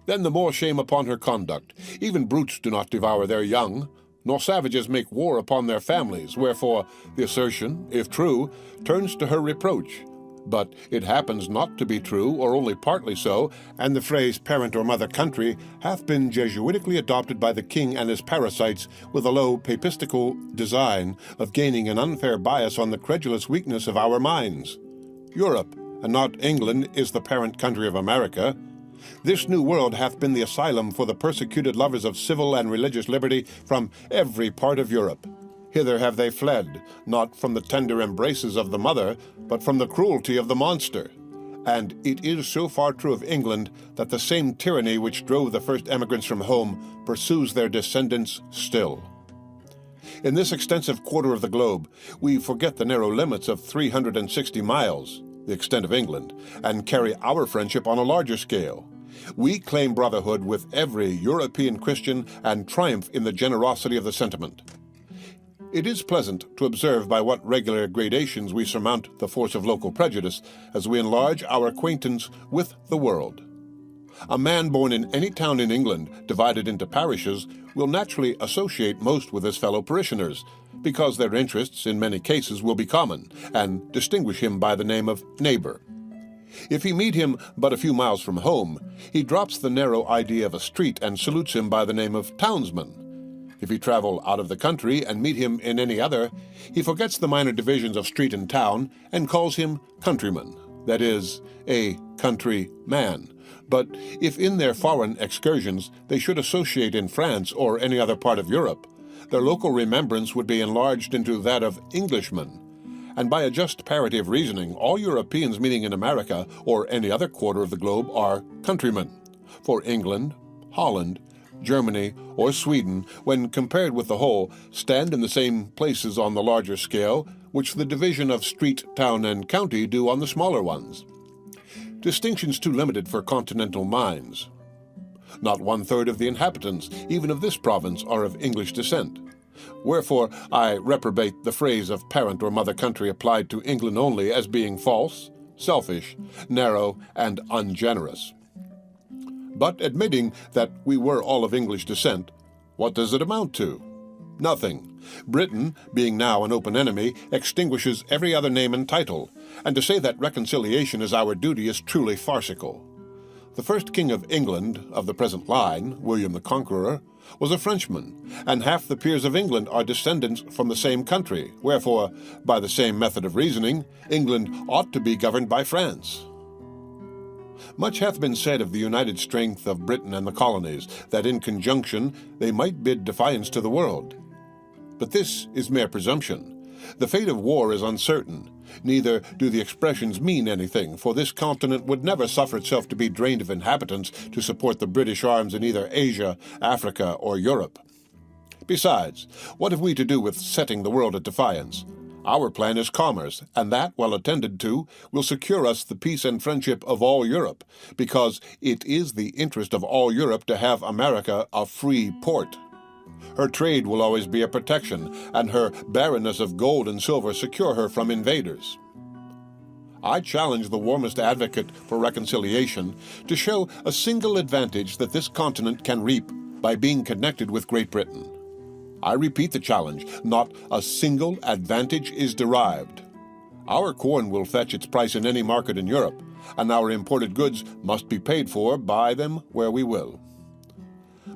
Then the more shame upon her conduct. Even brutes do not devour their young, nor savages make war upon their families, wherefore the assertion, if true, turns to her reproach. But it happens not to be true, or only partly so, and the phrase parent or mother country hath been Jesuitically adopted by the king and his parasites with a low papistical design of gaining an unfair bias on the credulous weakness of our minds. Europe, and not England, is the parent country of America. This new world hath been the asylum for the persecuted lovers of civil and religious liberty from every part of Europe. Hither have they fled, not from the tender embraces of the mother, but from the cruelty of the monster. And it is so far true of England that the same tyranny which drove the first emigrants from home pursues their descendants still. In this extensive quarter of the globe, we forget the narrow limits of 360 miles, the extent of England, and carry our friendship on a larger scale. We claim brotherhood with every European Christian and triumph in the generosity of the sentiment. It is pleasant to observe by what regular gradations we surmount the force of local prejudice as we enlarge our acquaintance with the world. A man born in any town in England, divided into parishes, will naturally associate most with his fellow parishioners, because their interests in many cases will be common, and distinguish him by the name of neighbor. If he meet him but a few miles from home, he drops the narrow idea of a street and salutes him by the name of townsman. If he travel out of the country and meet him in any other, he forgets the minor divisions of street and town and calls him countryman, that is, a country man. But if in their foreign excursions they should associate in France or any other part of Europe, their local remembrance would be enlarged into that of Englishman. And by a just parity of reasoning, all Europeans meeting in America or any other quarter of the globe are countrymen. For England, Holland, Germany, or Sweden, when compared with the whole, stand in the same places on the larger scale which the division of street, town, and county do on the smaller ones. Distinctions too limited for continental minds. Not 1/3 of the inhabitants, even of this province, are of English descent. Wherefore I reprobate the phrase of parent or mother country applied to England only as being false, selfish, narrow, and ungenerous. But admitting that we were all of English descent, what does it amount to? Nothing. Britain, being now an open enemy, extinguishes every other name and title, and to say that reconciliation is our duty is truly farcical. The first king of England, of the present line, William the Conqueror, was a Frenchman, and half the peers of England are descendants from the same country, wherefore, by the same method of reasoning, England ought to be governed by France. Much hath been said of the united strength of Britain and the colonies, that in conjunction they might bid defiance to the world. But this is mere presumption. The fate of war is uncertain. Neither do the expressions mean anything, for this continent would never suffer itself to be drained of inhabitants to support the British arms in either Asia, Africa, or Europe. Besides, what have we to do with setting the world at defiance? Our plan is commerce, and that, well attended to, will secure us the peace and friendship of all Europe, because it is the interest of all Europe to have America a free port. Her trade will always be a protection, and her barrenness of gold and silver secure her from invaders. I challenge the warmest advocate for reconciliation to show a single advantage that this continent can reap by being connected with Great Britain. I repeat the challenge, not a single advantage is derived. Our corn will fetch its price in any market in Europe, and our imported goods must be paid for by them where we will.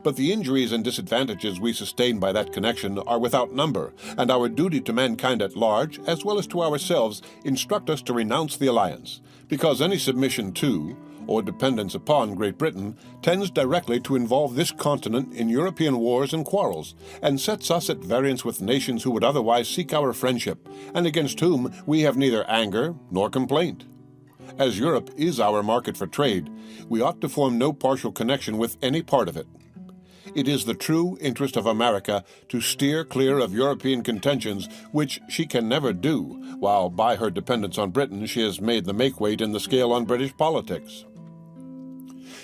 But the injuries and disadvantages we sustain by that connection are without number, and our duty to mankind at large, as well as to ourselves, instruct us to renounce the alliance, because any submission to, or dependence upon Great Britain tends directly to involve this continent in European wars and quarrels, and sets us at variance with nations who would otherwise seek our friendship, and against whom we have neither anger nor complaint. As Europe is our market for trade, we ought to form no partial connection with any part of it. It is the true interest of America to steer clear of European contentions, which she can never do, while by her dependence on Britain she has made the make-weight in the scale on British politics.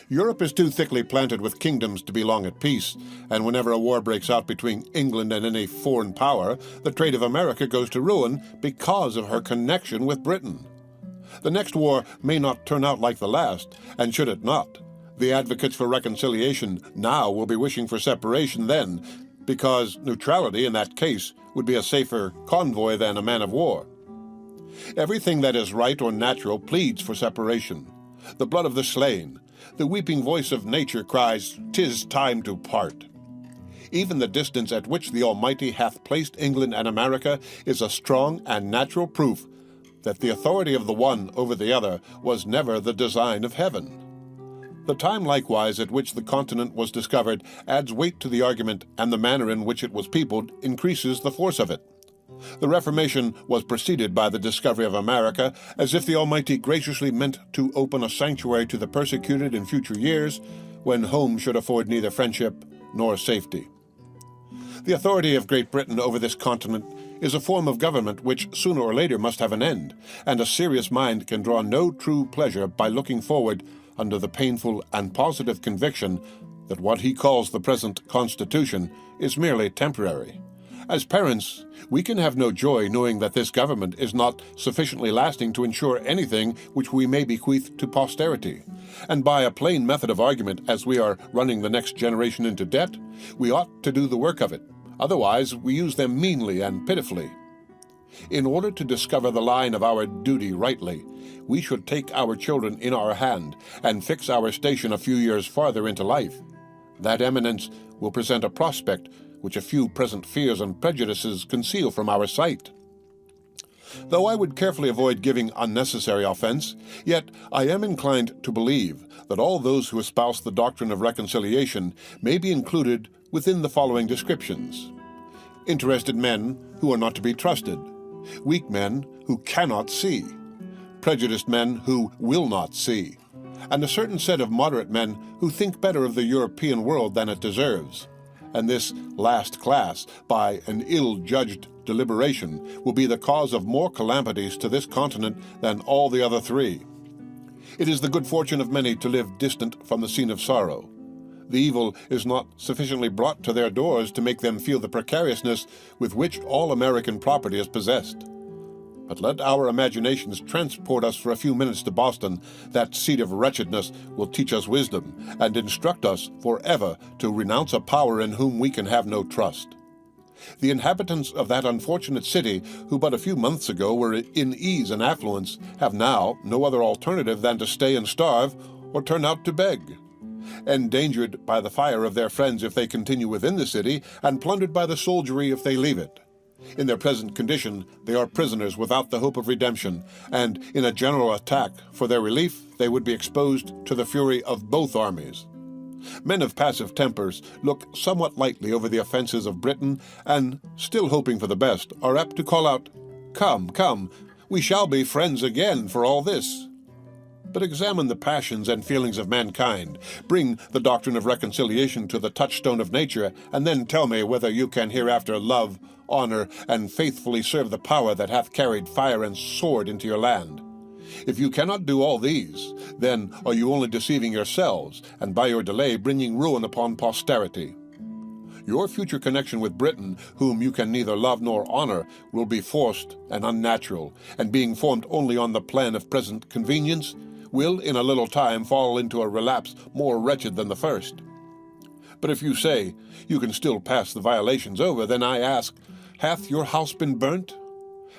Europe is too thickly planted with kingdoms to be long at peace, and whenever a war breaks out between England and any foreign power, the trade of America goes to ruin because of her connection with Britain. The next war may not turn out like the last, and should it not, the advocates for reconciliation now will be wishing for separation then, because neutrality in that case would be a safer convoy than a man of war. Everything that is right or natural pleads for separation. The blood of the slain, the weeping voice of nature cries, "'Tis time to part." Even the distance at which the Almighty hath placed England and America is a strong and natural proof that the authority of the one over the other was never the design of heaven. The time likewise at which the continent was discovered adds weight to the argument, and the manner in which it was peopled increases the force of it. The Reformation was preceded by the discovery of America, as if the Almighty graciously meant to open a sanctuary to the persecuted in future years, when home should afford neither friendship nor safety. The authority of Great Britain over this continent is a form of government which sooner or later must have an end, and a serious mind can draw no true pleasure by looking forward under the painful and positive conviction that what he calls the present Constitution is merely temporary. As parents, we can have no joy knowing that this government is not sufficiently lasting to ensure anything which we may bequeath to posterity. And by a plain method of argument, as we are running the next generation into debt, we ought to do the work of it. Otherwise, we use them meanly and pitifully. In order to discover the line of our duty rightly, we should take our children in our hand and fix our station a few years farther into life. That eminence will present a prospect which a few present fears and prejudices conceal from our sight. Though I would carefully avoid giving unnecessary offense, yet I am inclined to believe that all those who espouse the doctrine of reconciliation may be included within the following descriptions: interested men who are not to be trusted, weak men who cannot see, prejudiced men who will not see, and a certain set of moderate men who think better of the European world than it deserves. And this last class, by an ill-judged deliberation, will be the cause of more calamities to this continent than all the other three. It is the good fortune of many to live distant from the scene of sorrow. The evil is not sufficiently brought to their doors to make them feel the precariousness with which all American property is possessed. But let our imaginations transport us for a few minutes to Boston. That seat of wretchedness will teach us wisdom and instruct us forever to renounce a power in whom we can have no trust. The inhabitants of that unfortunate city, who but a few months ago were in ease and affluence, have now no other alternative than to stay and starve or turn out to beg. Endangered by the fire of their friends if they continue within the city, and plundered by the soldiery if they leave it. In their present condition, they are prisoners without the hope of redemption, and in a general attack for their relief, they would be exposed to the fury of both armies. Men of passive tempers look somewhat lightly over the offenses of Britain, and, still hoping for the best, are apt to call out, "Come, come, we shall be friends again for all this." But examine the passions and feelings of mankind, bring the doctrine of reconciliation to the touchstone of nature, and then tell me whether you can hereafter love, honor, and faithfully serve the power that hath carried fire and sword into your land. If you cannot do all these, then are you only deceiving yourselves, and by your delay bringing ruin upon posterity. Your future connection with Britain, whom you can neither love nor honor, will be forced and unnatural, and being formed only on the plan of present convenience, will in a little time fall into a relapse more wretched than the first. But if you say you can still pass the violations over, then I ask, hath your house been burnt?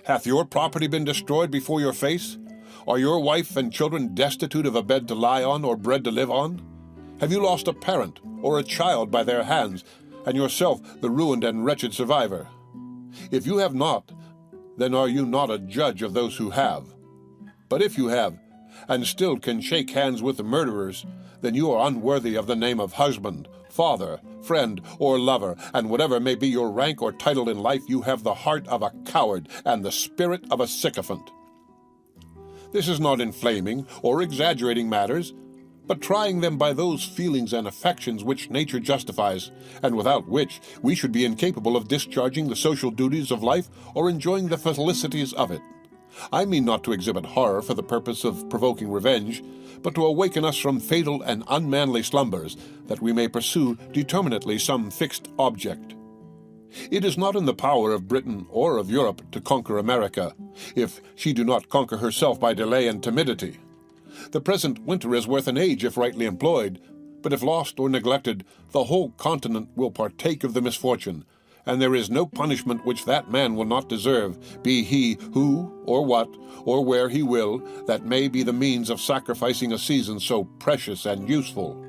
Hath your property been destroyed before your face? Are your wife and children destitute of a bed to lie on or bread to live on? Have you lost a parent or a child by their hands, and yourself the ruined and wretched survivor? If you have not, then are you not a judge of those who have? But if you have, and still can shake hands with the murderers, then you are unworthy of the name of husband, father, friend, or lover, and whatever may be your rank or title in life, you have the heart of a coward and the spirit of a sycophant. This is not inflaming or exaggerating matters, but trying them by those feelings and affections which nature justifies, and without which we should be incapable of discharging the social duties of life or enjoying the felicities of it. I mean not to exhibit horror for the purpose of provoking revenge, but to awaken us from fatal and unmanly slumbers, that we may pursue determinately some fixed object. It is not in the power of Britain or of Europe to conquer America, if she do not conquer herself by delay and timidity. The present winter is worth an age if rightly employed, but if lost or neglected, the whole continent will partake of the misfortune, and there is no punishment which that man will not deserve, be he who, or what, or where he will, that may be the means of sacrificing a season so precious and useful.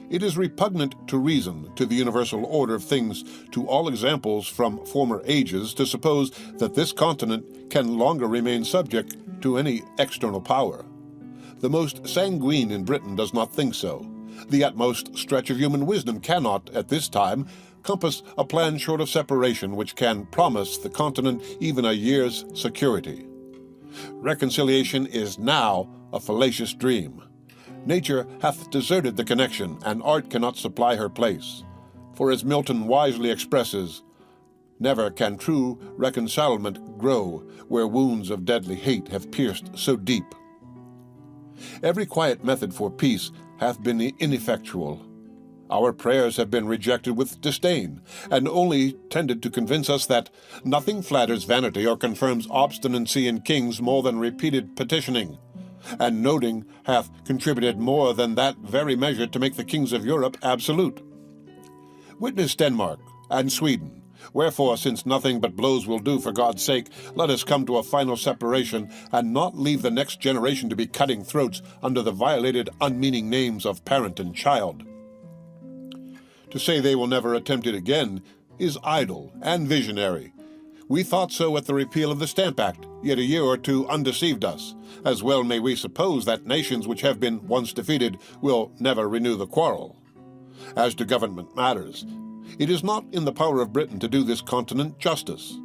It is repugnant to reason, to the universal order of things, to all examples from former ages, to suppose that this continent can longer remain subject to any external power. The most sanguine in Britain does not think so. The utmost stretch of human wisdom cannot, at this time, compass a plan short of separation which can promise the continent even a year's security. Reconciliation is now a fallacious dream. Nature hath deserted the connection, and art cannot supply her place. For as Milton wisely expresses, never can true reconcilement grow where wounds of deadly hate have pierced so deep. Every quiet method for peace hath been ineffectual. Our prayers have been rejected with disdain, and only tended to convince us that nothing flatters vanity or confirms obstinacy in kings more than repeated petitioning, and noting hath contributed more than that very measure to make the kings of Europe absolute. Witness Denmark and Sweden. Wherefore, since nothing but blows will do for God's sake, let us come to a final separation, and not leave the next generation to be cutting throats under the violated, unmeaning names of parent and child. To say they will never attempt it again is idle and visionary. We thought so at the repeal of the Stamp Act, yet a year or two undeceived us. As well may we suppose that nations which have been once defeated will never renew the quarrel. As to government matters, it is not in the power of Britain to do this continent justice.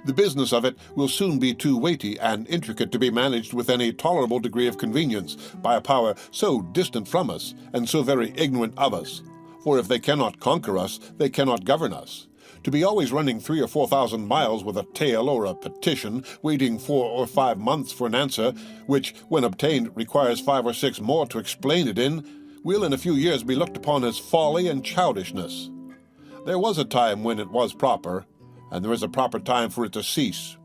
The business of it will soon be too weighty and intricate to be managed with any tolerable degree of convenience by a power so distant from us and so very ignorant of us. For if they cannot conquer us, they cannot govern us. To be always running 3,000 or 4,000 miles with a tale or a petition, waiting 4 or 5 months for an answer, which, when obtained, requires 5 or 6 more to explain it in, will in a few years be looked upon as folly and childishness. There was a time when it was proper, and there is a proper time for it to cease.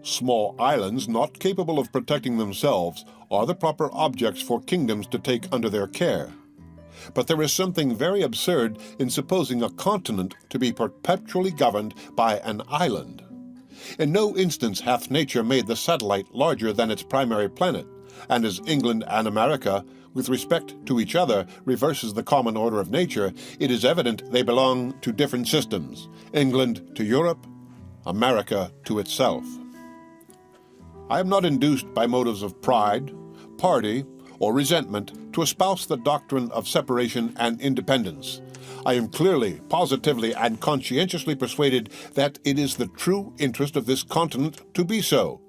Small islands not capable of protecting themselves are the proper objects for kingdoms to take under their care. But there is something very absurd in supposing a continent to be perpetually governed by an island. In no instance hath nature made the satellite larger than its primary planet, and as England and America, with respect to each other, reverses the common order of nature, it is evident they belong to different systems, England to Europe, America to itself. I am not induced by motives of pride, party, or resentment to espouse the doctrine of separation and independence. I am clearly, positively, and conscientiously persuaded that it is the true interest of this continent to be so,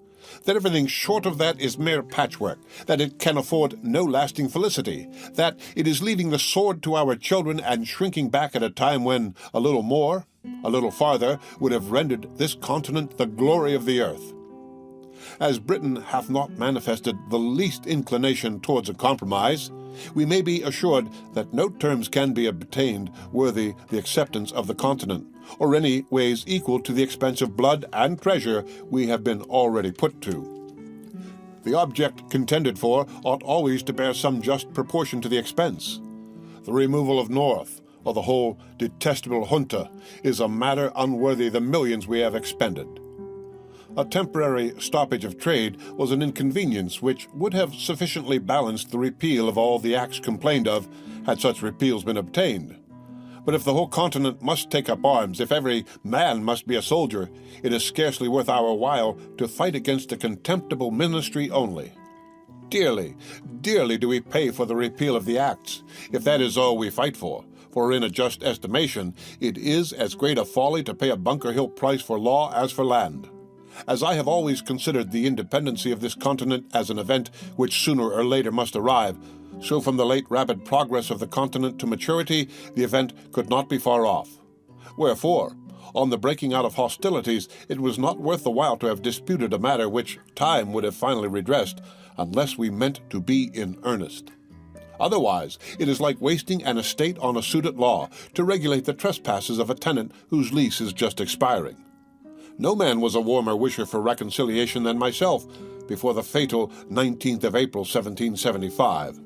that everything short of that is mere patchwork, that it can afford no lasting felicity, that it is leaving the sword to our children and shrinking back at a time when a little more, a little farther, would have rendered this continent the glory of the earth. As Britain hath not manifested the least inclination towards a compromise, we may be assured that no terms can be obtained worthy the acceptance of the continent, or any ways equal to the expense of blood and treasure we have been already put to. The object contended for ought always to bear some just proportion to the expense. The removal of North, or the whole detestable junta, is a matter unworthy the millions we have expended. A temporary stoppage of trade was an inconvenience which would have sufficiently balanced the repeal of all the acts complained of, had such repeals been obtained. But if the whole continent must take up arms, if every man must be a soldier, it is scarcely worth our while to fight against a contemptible ministry only. Dearly, dearly do we pay for the repeal of the acts, if that is all we fight for in a just estimation, it is as great a folly to pay a Bunker Hill price for law as for land. As I have always considered the independency of this continent as an event which sooner or later must arrive, so from the late rapid progress of the continent to maturity, the event could not be far off. Wherefore, on the breaking out of hostilities, it was not worth the while to have disputed a matter which time would have finally redressed, unless we meant to be in earnest. Otherwise, it is like wasting an estate on a suit at law to regulate the trespasses of a tenant whose lease is just expiring. No man was a warmer wisher for reconciliation than myself before the fatal 19th of April, 1775.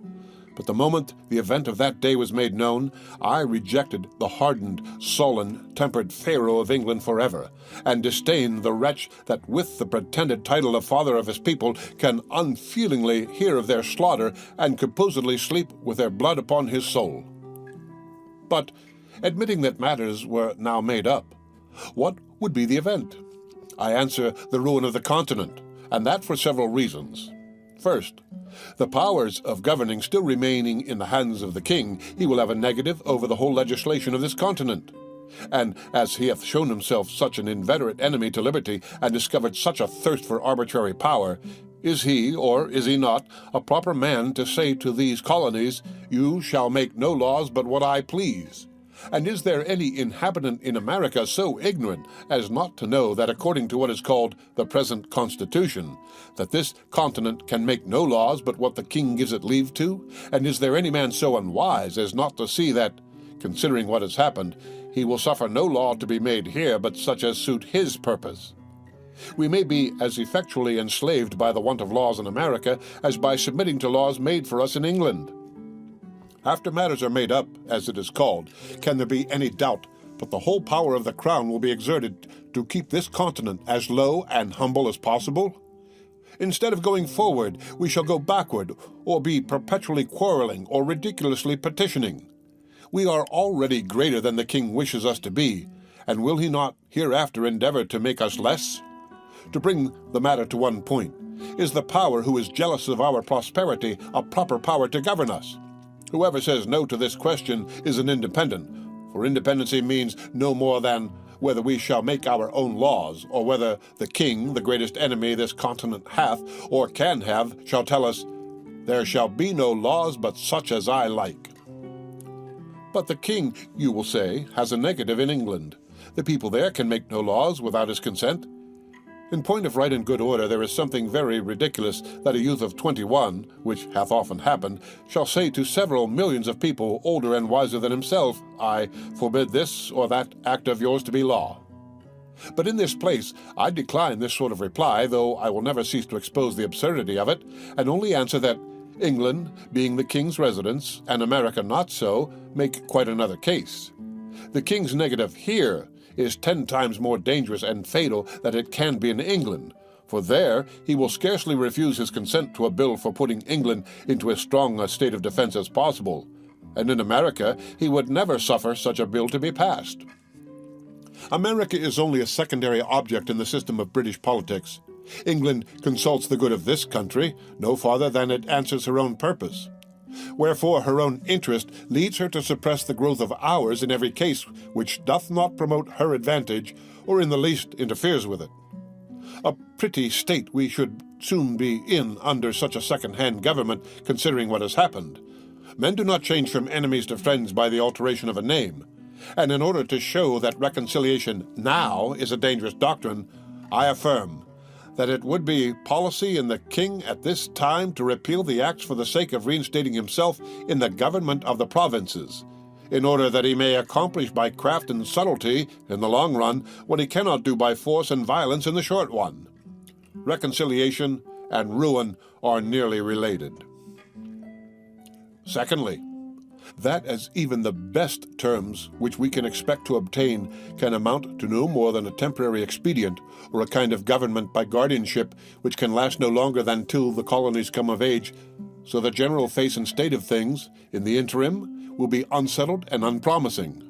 But the moment the event of that day was made known, I rejected the hardened, sullen, tempered Pharaoh of England forever, and disdained the wretch that with the pretended title of father of his people can unfeelingly hear of their slaughter and composedly sleep with their blood upon his soul. But, admitting that matters were now made up, what would be the event? I answer, the ruin of the continent, and that for several reasons. First, the powers of governing still remaining in the hands of the king, he will have a negative over the whole legislation of this continent. And as he hath shown himself such an inveterate enemy to liberty, and discovered such a thirst for arbitrary power, is he, or is he not, a proper man to say to these colonies, "You shall make no laws but what I please"? And is there any inhabitant in America so ignorant as not to know that according to what is called the present Constitution, that this continent can make no laws but what the king gives it leave to? And is there any man so unwise as not to see that, considering what has happened, he will suffer no law to be made here but such as suit his purpose? We may be as effectually enslaved by the want of laws in America as by submitting to laws made for us in England. After matters are made up, as it is called, can there be any doubt but the whole power of the crown will be exerted to keep this continent as low and humble as possible? Instead of going forward, we shall go backward, or be perpetually quarreling or ridiculously petitioning. We are already greater than the king wishes us to be, and will he not hereafter endeavor to make us less? To bring the matter to one point, is the power who is jealous of our prosperity a proper power to govern us? Whoever says no to this question is an independent, for independency means no more than whether we shall make our own laws, or whether the king, the greatest enemy this continent hath, or can have, shall tell us, there shall be no laws but such as I like. But the king, you will say, has a negative in England. The people there can make no laws without his consent. In point of right and good order, there is something very ridiculous that a youth of 21, which hath often happened, shall say to several millions of people older and wiser than himself, I forbid this or that act of yours to be law. But in this place I decline this sort of reply, though I will never cease to expose the absurdity of it, and only answer that England, being the king's residence, and America not so, make quite another case. The king's negative here is 10 times more dangerous and fatal than it can be in England, for there he will scarcely refuse his consent to a bill for putting England into as strong a state of defense as possible, and in America he would never suffer such a bill to be passed. America is only a secondary object in the system of British politics. England consults the good of this country no farther than it answers her own purpose. Wherefore her own interest leads her to suppress the growth of ours in every case which doth not promote her advantage, or in the least interferes with it. A pretty state we should soon be in under such a second-hand government, considering what has happened. Men do not change from enemies to friends by the alteration of a name, and in order to show that reconciliation now is a dangerous doctrine, I affirm that it would be policy in the king at this time to repeal the acts for the sake of reinstating himself in the government of the provinces, in order that he may accomplish by craft and subtlety, in the long run, what he cannot do by force and violence in the short one. Reconciliation and ruin are nearly related. Secondly, that as even the best terms which we can expect to obtain can amount to no more than a temporary expedient, or a kind of government by guardianship which can last no longer than till the colonies come of age, so the general face and state of things, in the interim, will be unsettled and unpromising.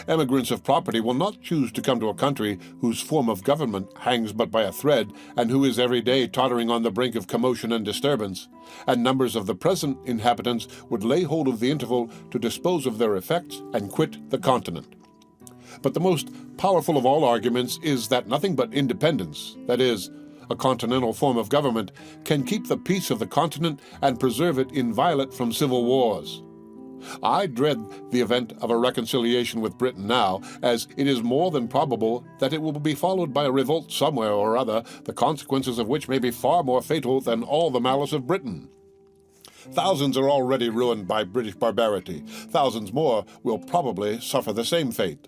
Emigrants of property will not choose to come to a country whose form of government hangs but by a thread, and who is every day tottering on the brink of commotion and disturbance, and numbers of the present inhabitants would lay hold of the interval to dispose of their effects and quit the continent. But the most powerful of all arguments is that nothing but independence, that is, a continental form of government, can keep the peace of the continent and preserve it inviolate from civil wars. I dread the event of a reconciliation with Britain now, as it is more than probable that it will be followed by a revolt somewhere or other, the consequences of which may be far more fatal than all the malice of Britain. Thousands are already ruined by British barbarity. Thousands more will probably suffer the same fate.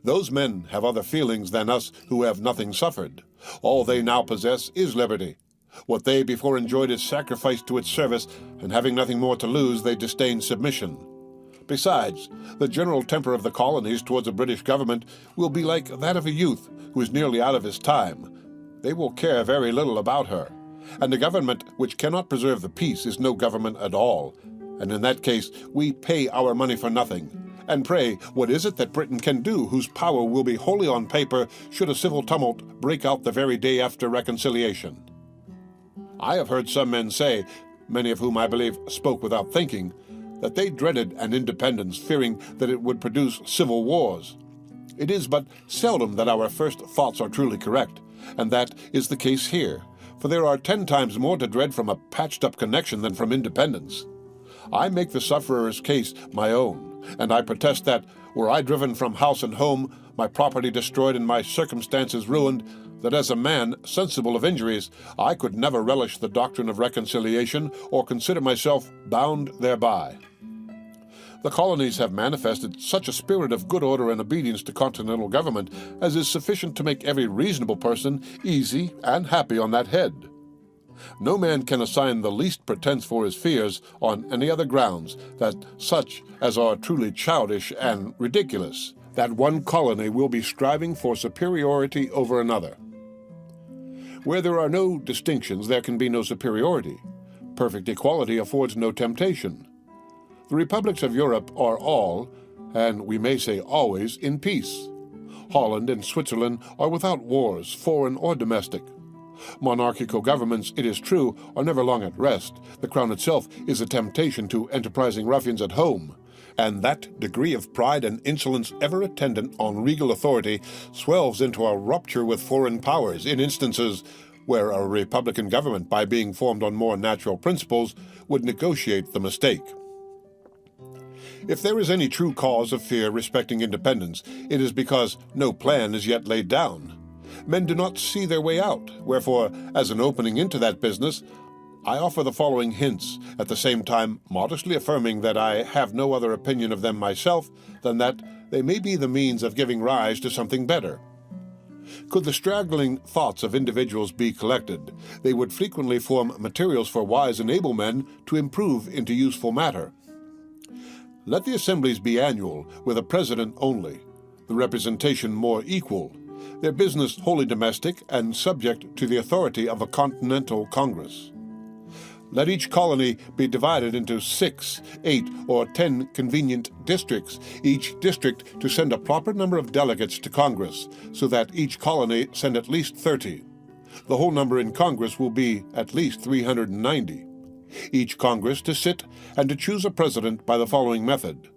Those men have other feelings than us who have nothing suffered. All they now possess is liberty. What they before enjoyed is sacrificed to its service, and having nothing more to lose, they disdain submission. Besides, the general temper of the colonies towards a British government will be like that of a youth who is nearly out of his time. They will care very little about her, and a government which cannot preserve the peace is no government at all, and in that case we pay our money for nothing. And pray, what is it that Britain can do whose power will be wholly on paper should a civil tumult break out the very day after reconciliation? I have heard some men say, many of whom I believe spoke without thinking, that they dreaded an independence, fearing that it would produce civil wars. It is but seldom that our first thoughts are truly correct, and that is the case here, for there are 10 times more to dread from a patched-up connection than from independence. I make the sufferer's case my own, and I protest that, were I driven from house and home, my property destroyed and my circumstances ruined, that as a man sensible of injuries, I could never relish the doctrine of reconciliation or consider myself bound thereby. The colonies have manifested such a spirit of good order and obedience to continental government as is sufficient to make every reasonable person easy and happy on that head. No man can assign the least pretense for his fears on any other grounds than such as are truly childish and ridiculous, that one colony will be striving for superiority over another. Where there are no distinctions, there can be no superiority. Perfect equality affords no temptation. The republics of Europe are all, and we may say always, in peace. Holland and Switzerland are without wars, foreign or domestic. Monarchical governments, it is true, are never long at rest. The crown itself is a temptation to enterprising ruffians at home, and that degree of pride and insolence ever attendant on regal authority swells into a rupture with foreign powers in instances where a republican government, by being formed on more natural principles, would negotiate the mistake. If there is any true cause of fear respecting independence, it is because no plan is yet laid down. Men do not see their way out, wherefore, as an opening into that business, I offer the following hints, at the same time modestly affirming that I have no other opinion of them myself than that they may be the means of giving rise to something better. Could the straggling thoughts of individuals be collected, they would frequently form materials for wise and able men to improve into useful matter. Let the assemblies be annual, with a president only, the representation more equal, their business wholly domestic and subject to the authority of a continental Congress. Let each colony be divided into 6, 8, or 10 convenient districts, each district to send a proper number of delegates to Congress, so that each colony send at least 30. The whole number in Congress will be at least 390. Each Congress to sit and to choose a president by the following method.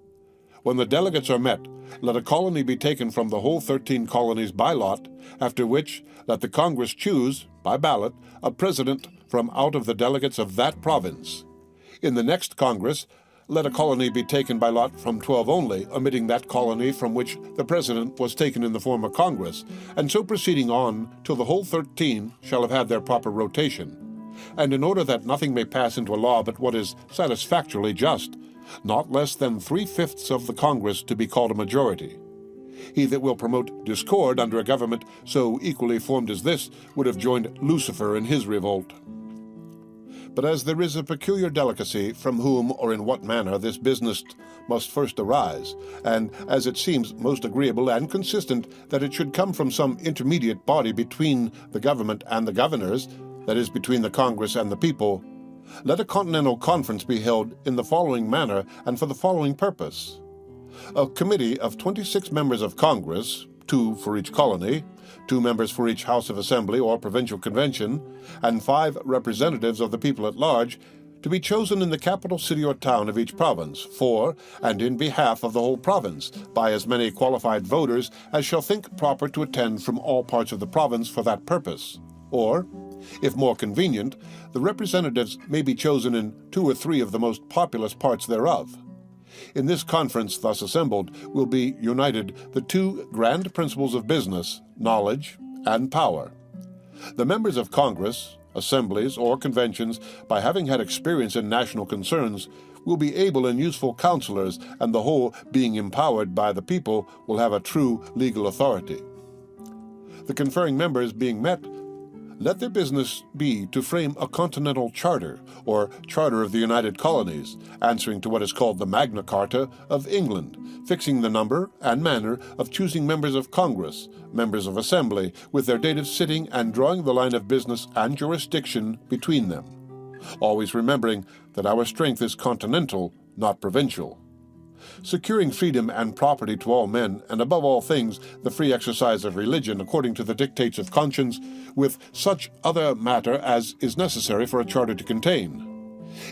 When the delegates are met, let a colony be taken from the whole 13 colonies by lot, after which let the Congress choose, by ballot, a president from out of the delegates of that province. In the next Congress, let a colony be taken by lot from 12 only, omitting that colony from which the president was taken in the former Congress, and so proceeding on till the whole 13 shall have had their proper rotation. And in order that nothing may pass into a law but what is satisfactorily just, not less than 3/5 of the Congress to be called a majority. He that will promote discord under a government so equally formed as this would have joined Lucifer in his revolt. But as there is a peculiar delicacy from whom or in what manner this business must first arise, and as it seems most agreeable and consistent that it should come from some intermediate body between the government and the governors, that is, between the Congress and the people, let a continental conference be held in the following manner and for the following purpose. A committee of 26 members of Congress, 2 for each colony, 2 members for each House of Assembly or Provincial Convention, and 5 representatives of the people at large, to be chosen in the capital city or town of each province, for and in behalf of the whole province, by as many qualified voters as shall think proper to attend from all parts of the province for that purpose. Or, if more convenient, the representatives may be chosen in 2 or 3 of the most populous parts thereof. In this conference thus assembled will be united the 2 grand principles of business, knowledge and power. The members of Congress, assemblies, or conventions, by having had experience in national concerns, will be able and useful counselors, and the whole, being empowered by the people, will have a true legal authority. The conferring members being met, let their business be to frame a continental charter, or charter of the United Colonies, answering to what is called the Magna Carta of England, fixing the number and manner of choosing members of Congress, members of Assembly, with their date of sitting, and drawing the line of business and jurisdiction between them, always remembering that our strength is continental, not provincial. Securing freedom and property to all men, and above all things the free exercise of religion according to the dictates of conscience, with such other matter as is necessary for a charter to contain.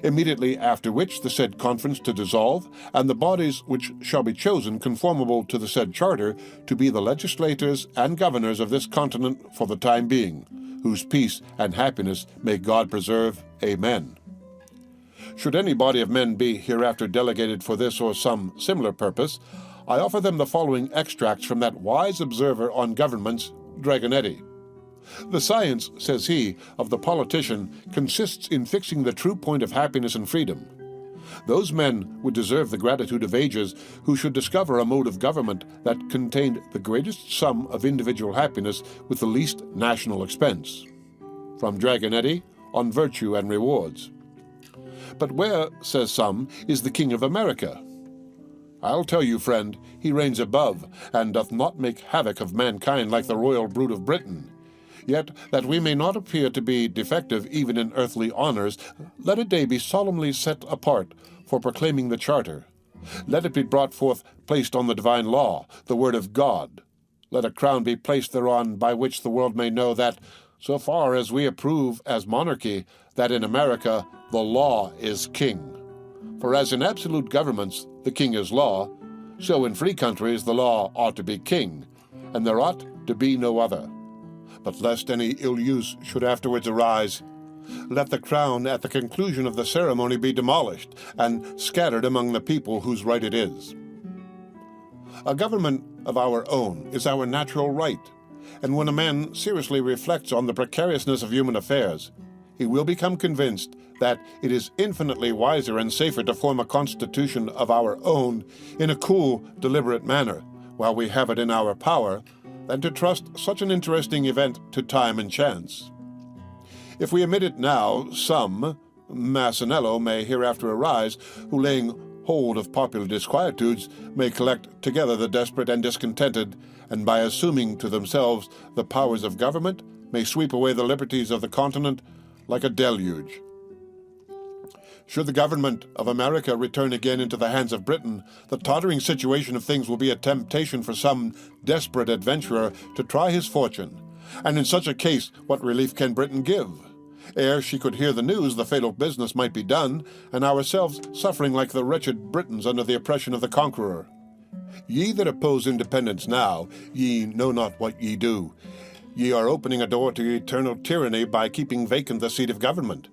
Immediately after which the said conference to dissolve, and the bodies which shall be chosen conformable to the said charter to be the legislators and governors of this continent for the time being, whose peace and happiness may God preserve. Amen. Should any body of men be hereafter delegated for this or some similar purpose, I offer them the following extracts from that wise observer on governments, Dragonetti. The science, says he, of the politician consists in fixing the true point of happiness and freedom. Those men would deserve the gratitude of ages who should discover a mode of government that contained the greatest sum of individual happiness with the least national expense. From Dragonetti on Virtue and Rewards. But where, says some, is the King of America? I'll tell you, friend, he reigns above, and doth not make havoc of mankind like the royal brood of Britain. Yet, that we may not appear to be defective even in earthly honors, let a day be solemnly set apart for proclaiming the charter. Let it be brought forth, placed on the divine law, the word of God. Let a crown be placed thereon by which the world may know that, so far as we approve as monarchy, that in America the law is king. For as in absolute governments the king is law, so in free countries the law ought to be king, and there ought to be no other. But lest any ill use should afterwards arise, let the crown at the conclusion of the ceremony be demolished and scattered among the people whose right it is. A government of our own is our natural right, and when a man seriously reflects on the precariousness of human affairs, he will become convinced that it is infinitely wiser and safer to form a constitution of our own in a cool, deliberate manner, while we have it in our power, than to trust such an interesting event to time and chance. If we omit it now, some, Massanello, may hereafter arise, who, laying hold of popular disquietudes, may collect together the desperate and discontented, and by assuming to themselves the powers of government, may sweep away the liberties of the continent like a deluge. Should the government of America return again into the hands of Britain, the tottering situation of things will be a temptation for some desperate adventurer to try his fortune. And in such a case, what relief can Britain give? Ere she could hear the news, the fatal business might be done, and ourselves suffering like the wretched Britons under the oppression of the conqueror. Ye that oppose independence now, ye know not what ye do. Ye are opening a door to eternal tyranny by keeping vacant the seat of government.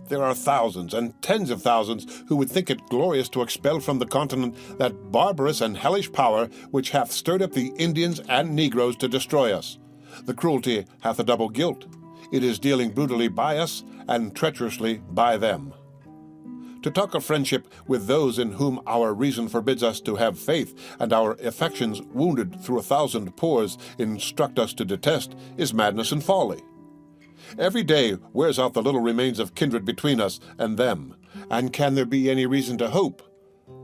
There are thousands and tens of thousands who would think it glorious to expel from the continent that barbarous and hellish power which hath stirred up the Indians and Negroes to destroy us. The cruelty hath a double guilt. It is dealing brutally by us and treacherously by them. To talk of friendship with those in whom our reason forbids us to have faith, and our affections, wounded through 1,000 pores, instruct us to detest, is madness and folly. Every day wears out the little remains of kindred between us and them, and can there be any reason to hope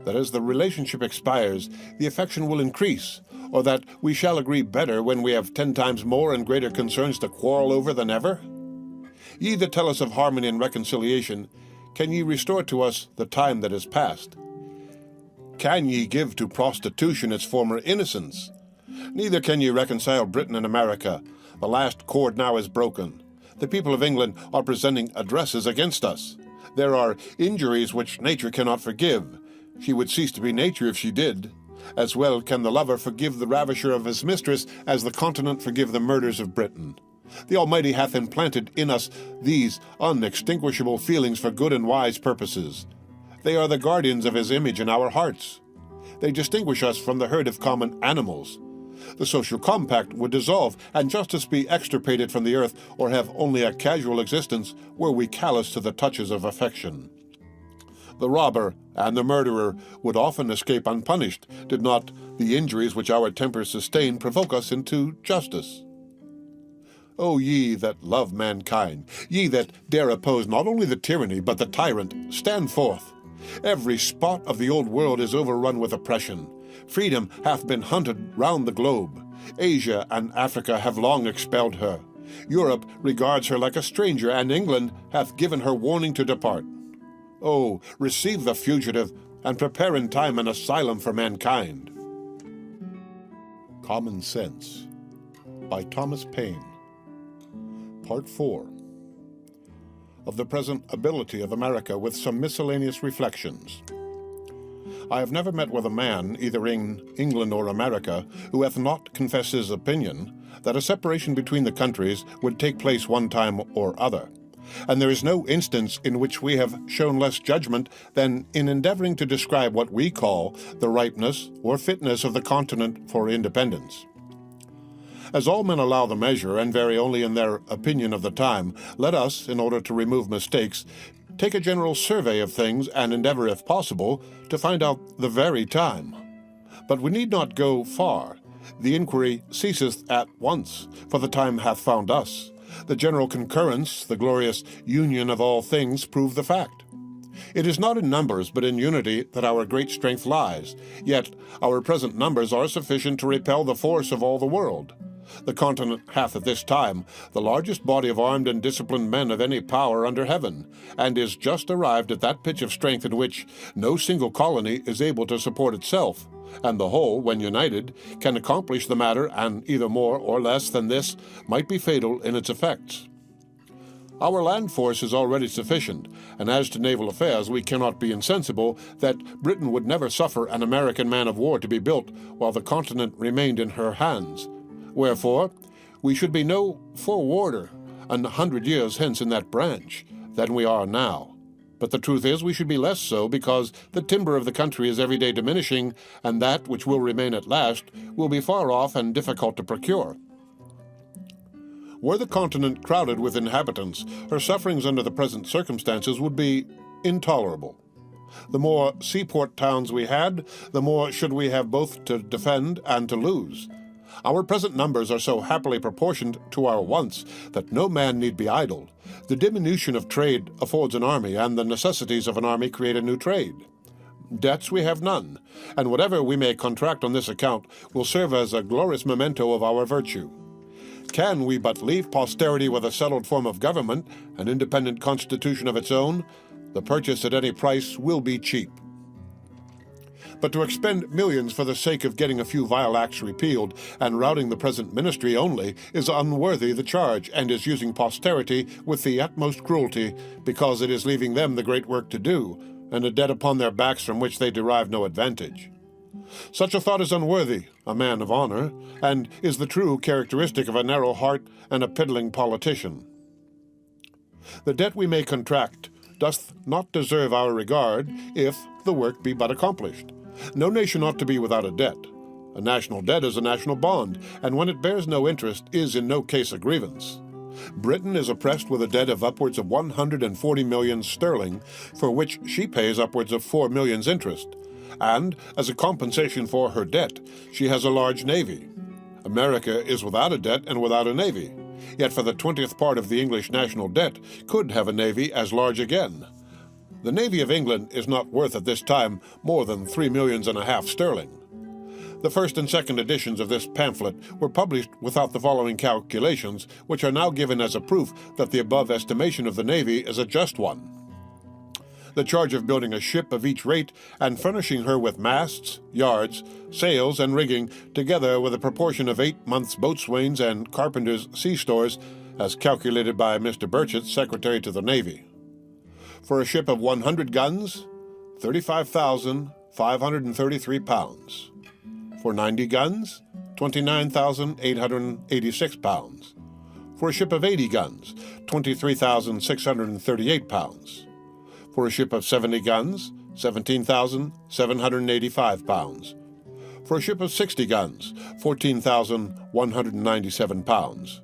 that as the relationship expires, the affection will increase, or that we shall agree better when we have 10 times more and greater concerns to quarrel over than ever? Ye that tell us of harmony and reconciliation, can ye restore to us the time that is past? Can ye give to prostitution its former innocence? Neither can ye reconcile Britain and America. The last cord now is broken. The people of England are presenting addresses against us. There are injuries which nature cannot forgive. She would cease to be nature if she did. As well can the lover forgive the ravisher of his mistress as the continent forgive the murders of Britain. The Almighty hath implanted in us these unextinguishable feelings for good and wise purposes. They are the guardians of His image in our hearts. They distinguish us from the herd of common animals. The social compact would dissolve, and justice be extirpated from the earth, or have only a casual existence were we callous to the touches of affection. The robber and the murderer would often escape unpunished, did not the injuries which our tempers sustain provoke us into justice. O ye that love mankind, ye that dare oppose not only the tyranny but the tyrant, stand forth. Every spot of the old world is overrun with oppression. Freedom hath been hunted round the globe. Asia and Africa have long expelled her. Europe regards her like a stranger, and England hath given her warning to depart. Oh, receive the fugitive, and prepare in time an asylum for mankind. Common Sense by Thomas Paine. Part 4. Of the present ability of America, with some miscellaneous reflections. I have never met with a man, either in England or America, who hath not confessed his opinion that a separation between the countries would take place one time or other. And there is no instance in which we have shown less judgment than in endeavoring to describe what we call the ripeness or fitness of the continent for independence. As all men allow the measure, and vary only in their opinion of the time, let us, in order to remove mistakes, take a general survey of things, and endeavor, if possible, to find out the very time. But we need not go far. The inquiry ceaseth at once, for the time hath found us. The general concurrence, the glorious union of all things, prove the fact. It is not in numbers, but in unity, that our great strength lies. Yet our present numbers are sufficient to repel the force of all the world. The continent hath at this time the largest body of armed and disciplined men of any power under heaven, and is just arrived at that pitch of strength in which no single colony is able to support itself, and the whole, when united, can accomplish the matter, and either more or less than this might be fatal in its effects. Our land force is already sufficient, and as to naval affairs, we cannot be insensible that Britain would never suffer an American man-of-war to be built while the continent remained in her hands. Wherefore, we should be no forwarder 100 years hence in that branch than we are now. But the truth is we should be less so, because the timber of the country is every day diminishing, and that which will remain at last will be far off and difficult to procure. Were the continent crowded with inhabitants, her sufferings under the present circumstances would be intolerable. The more seaport towns we had, the more should we have both to defend and to lose. Our present numbers are so happily proportioned to our wants that no man need be idle. The diminution of trade affords an army, and the necessities of an army create a new trade. Debts we have none, and whatever we may contract on this account will serve as a glorious memento of our virtue. Can we but leave posterity with a settled form of government, an independent constitution of its own, the purchase at any price will be cheap. But to expend millions for the sake of getting a few vile acts repealed and routing the present ministry only is unworthy the charge, and is using posterity with the utmost cruelty, because it is leaving them the great work to do, and a debt upon their backs from which they derive no advantage. Such a thought is unworthy a man of honor, and is the true characteristic of a narrow heart and a piddling politician. The debt we may contract doth not deserve our regard, if the work be but accomplished. No nation ought to be without a debt. A national debt is a national bond, and when it bears no interest, is in no case a grievance. Britain is oppressed with a debt of upwards of 140 millions sterling, for which she pays upwards of 4 millions interest. And, as a compensation for her debt, she has a large navy. America is without a debt and without a navy, yet for the 20th part of the English national debt could have a navy as large again. The navy of England is not worth at this time more than 3 millions and a half sterling. The first and second editions of this pamphlet were published without the following calculations, which are now given as a proof that the above estimation of the navy is a just one. The charge of building a ship of each rate and furnishing her with masts, yards, sails, and rigging, together with a proportion of 8 months' boatswains and carpenters' sea stores, as calculated by Mr. Burchett, Secretary to the Navy. For a ship of 100 guns, 35,533 pounds. For 90 guns, 29,886 pounds. For a ship of 80 guns, 23,638 pounds. For a ship of 70 guns, 17,785 pounds. For a ship of 60 guns, 14,197 pounds.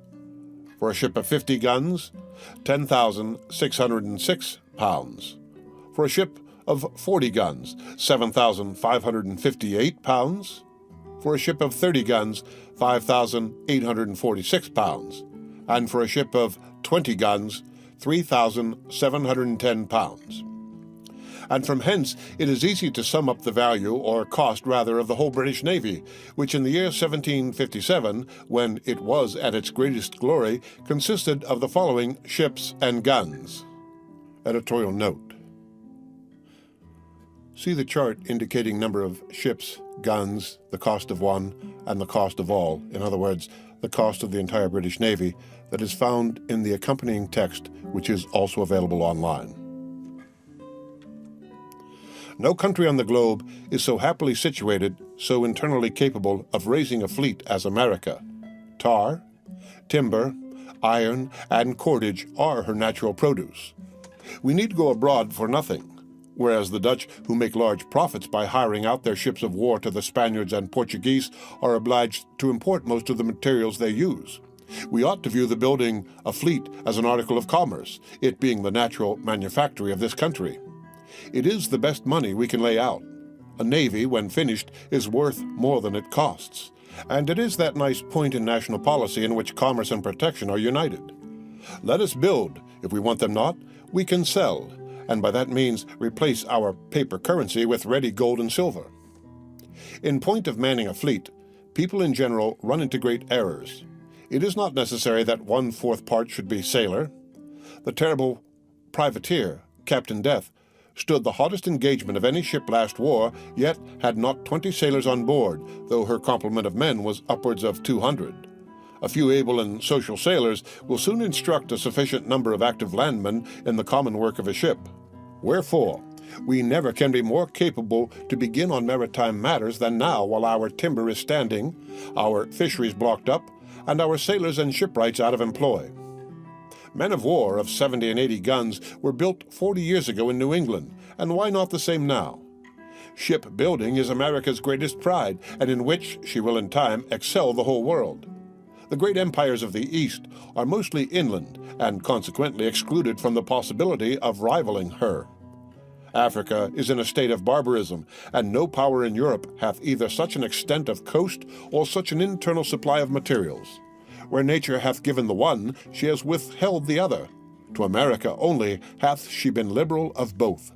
For a ship of 50 guns, 10,606 pounds. For a ship of 40 guns, 7,558 pounds. For a ship of 30 guns, 5,846 pounds. And for a ship of 20 guns, 3,710 pounds. And from hence it is easy to sum up the value, or cost rather, of the whole British Navy, which in the year 1757, when it was at its greatest glory, consisted of the following ships and guns. Editorial note. See the chart indicating number of ships, guns, the cost of one, and the cost of all, in other words, the cost of the entire British Navy, that is found in the accompanying text, which is also available online. No country on the globe is so happily situated, so internally capable of raising a fleet as America. Tar, timber, iron, and cordage are her natural produce. We need go abroad for nothing, whereas the Dutch, who make large profits by hiring out their ships of war to the Spaniards and Portuguese, are obliged to import most of the materials they use. We ought to view the building a fleet as an article of commerce, it being the natural manufactory of this country. It is the best money we can lay out. A navy, when finished, is worth more than it costs. And it is that nice point in national policy in which commerce and protection are united. Let us build. If we want them not, we can sell, and by that means replace our paper currency with ready gold and silver. In point of manning a fleet, people in general run into great errors. It is not necessary that 1/4 part should be sailor. The terrible privateer, Captain Death, stood the hottest engagement of any ship last war, yet had not 20 sailors on board, though her complement of men was upwards of 200. A few able and social sailors will soon instruct a sufficient number of active landmen in the common work of a ship. Wherefore, we never can be more capable to begin on maritime matters than now, while our timber is standing, our fisheries blocked up, and our sailors and shipwrights out of employ. Men of war of 70 and 80 guns were built 40 years ago in New England, and why not the same now? Shipbuilding is America's greatest pride, and in which she will in time excel the whole world. The great empires of the East are mostly inland, and consequently excluded from the possibility of rivaling her. Africa is in a state of barbarism, and no power in Europe hath either such an extent of coast or such an internal supply of materials. Where nature hath given the one, she has withheld the other. To America only hath she been liberal of both.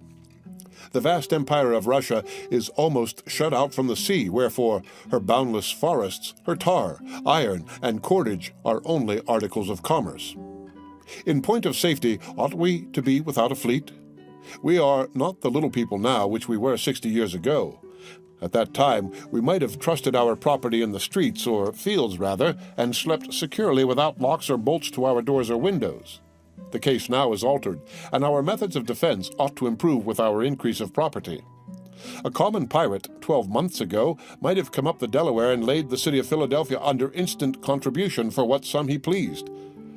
The vast empire of Russia is almost shut out from the sea, wherefore her boundless forests, her tar, iron, and cordage are only articles of commerce. In point of safety, ought we to be without a fleet? We are not the little people now which we were 60 years ago. At that time, we might have trusted our property in the streets, or fields rather, and slept securely without locks or bolts to our doors or windows. The case now is altered, and our methods of defense ought to improve with our increase of property. A common pirate, 12 months ago, might have come up the Delaware and laid the city of Philadelphia under instant contribution for what sum he pleased,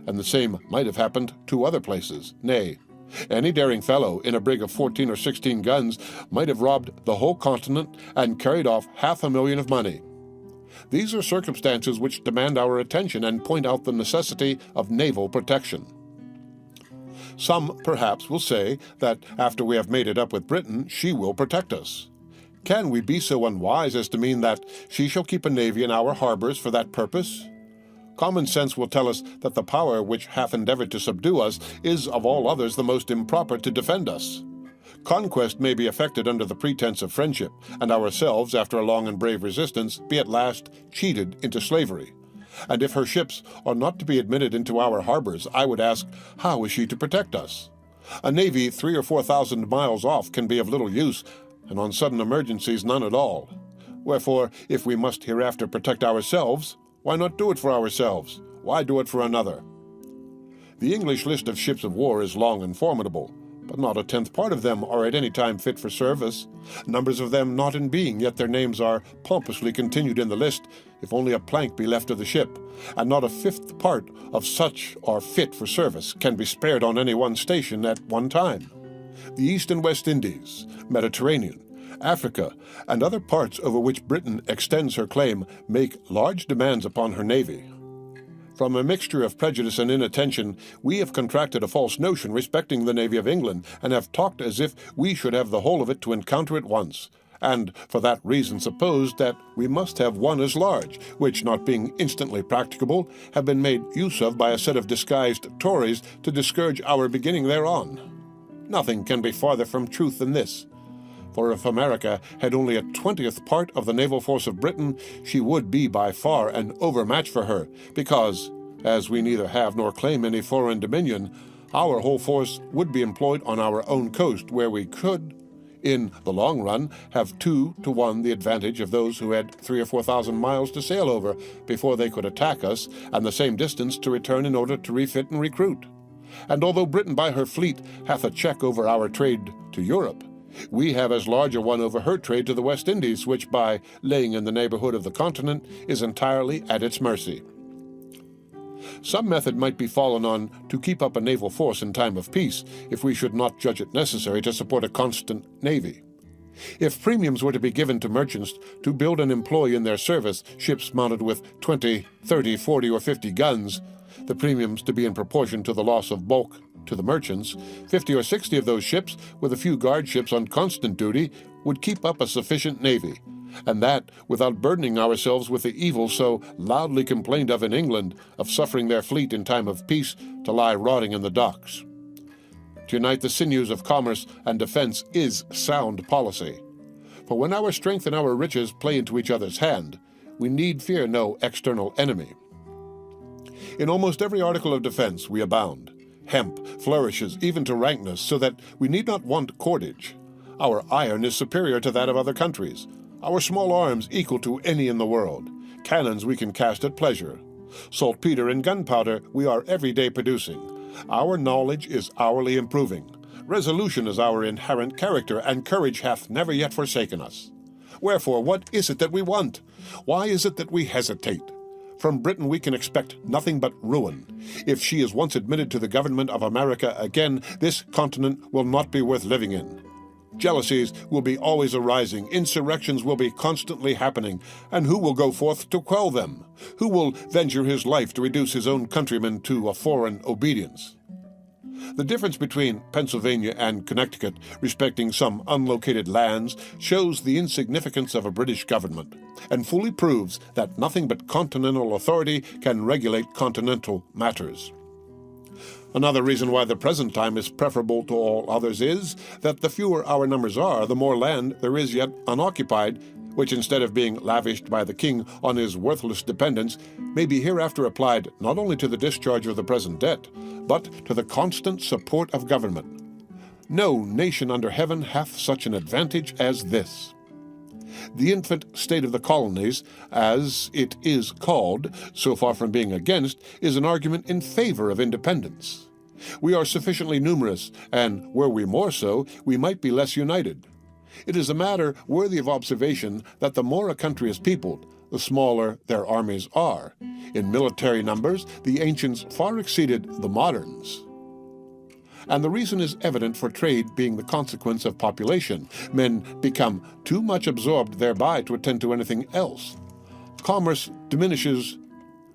and the same might have happened to other places. Nay, any daring fellow in a brig of 14 or 16 guns might have robbed the whole continent and carried off $500,000 of money. These are circumstances which demand our attention and point out the necessity of naval protection. Some, perhaps, will say that after we have made it up with Britain, she will protect us. Can we be so unwise as to mean that she shall keep a navy in our harbors for that purpose? Common sense will tell us that the power which hath endeavored to subdue us is of all others the most improper to defend us. Conquest may be effected under the pretense of friendship, and ourselves, after a long and brave resistance, be at last cheated into slavery. And if her ships are not to be admitted into our harbors, I would ask, how is she to protect us? A navy 3,000 or 4,000 miles off can be of little use, and on sudden emergencies none at all. Wherefore, if we must hereafter protect ourselves, why not do it for ourselves? Why do it for another? The English list of ships of war is long and formidable, but not a tenth part of them are at any time fit for service. Numbers of them not in being, yet their names are pompously continued in the list, if only a plank be left of the ship, and not a fifth part of such are fit for service, can be spared on any one station at one time. The East and West Indies, Mediterranean, Africa, and other parts over which Britain extends her claim make large demands upon her navy. From a mixture of prejudice and inattention, we have contracted a false notion respecting the Navy of England, and have talked as if we should have the whole of it to encounter at once, and for that reason supposed that we must have one as large, which, not being instantly practicable, have been made use of by a set of disguised Tories to discourage our beginning thereon. Nothing can be farther from truth than this. For if America had only a 20th part of the naval force of Britain, she would be by far an overmatch for her, because, as we neither have nor claim any foreign dominion, our whole force would be employed on our own coast, where we could, in the long run, have 2 to 1 the advantage of those who had 3,000 or 4,000 miles to sail over before they could attack us, and the same distance to return in order to refit and recruit. And although Britain by her fleet hath a check over our trade to Europe, we have as large a one over her trade to the West Indies, which, by laying in the neighborhood of the continent, is entirely at its mercy. Some method might be fallen on to keep up a naval force in time of peace, if we should not judge it necessary to support a constant navy. If premiums were to be given to merchants to build and employ in their service ships mounted with 20, 30, 40, or 50 guns, the premiums to be in proportion to the loss of bulk to the merchants, 50 or 60 of those ships, with a few guard ships on constant duty, would keep up a sufficient navy, and that without burdening ourselves with the evil so loudly complained of in England, of suffering their fleet in time of peace to lie rotting in the docks. To unite the sinews of commerce and defense is sound policy. For when our strength and our riches play into each other's hand, we need fear no external enemy. In almost every article of defense we abound. Hemp flourishes even to rankness, so that we need not want cordage. Our iron is superior to that of other countries. Our small arms equal to any in the world. Cannons we can cast at pleasure. Saltpeter and gunpowder we are every day producing. Our knowledge is hourly improving. Resolution is our inherent character, and courage hath never yet forsaken us. Wherefore, what is it that we want? Why is it that we hesitate? From Britain we can expect nothing but ruin. If she is once admitted to the government of America again, this continent will not be worth living in. Jealousies will be always arising, insurrections will be constantly happening, and who will go forth to quell them? Who will venture his life to reduce his own countrymen to a foreign obedience? The difference between Pennsylvania and Connecticut respecting some unlocated lands shows the insignificance of a British government, and fully proves that nothing but continental authority can regulate continental matters. Another reason why the present time is preferable to all others is that the fewer our numbers are, the more land there is yet unoccupied, which instead of being lavished by the king on his worthless dependents, may be hereafter applied not only to the discharge of the present debt, but to the constant support of government. No nation under heaven hath such an advantage as this. The infant state of the colonies, as it is called, so far from being against, is an argument in favor of independence. We are sufficiently numerous, and were we more so, we might be less united. It is a matter worthy of observation that the more a country is peopled, the smaller their armies are. In military numbers, the ancients far exceeded the moderns. And the reason is evident for trade being the consequence of population. Men become too much absorbed thereby to attend to anything else. Commerce diminishes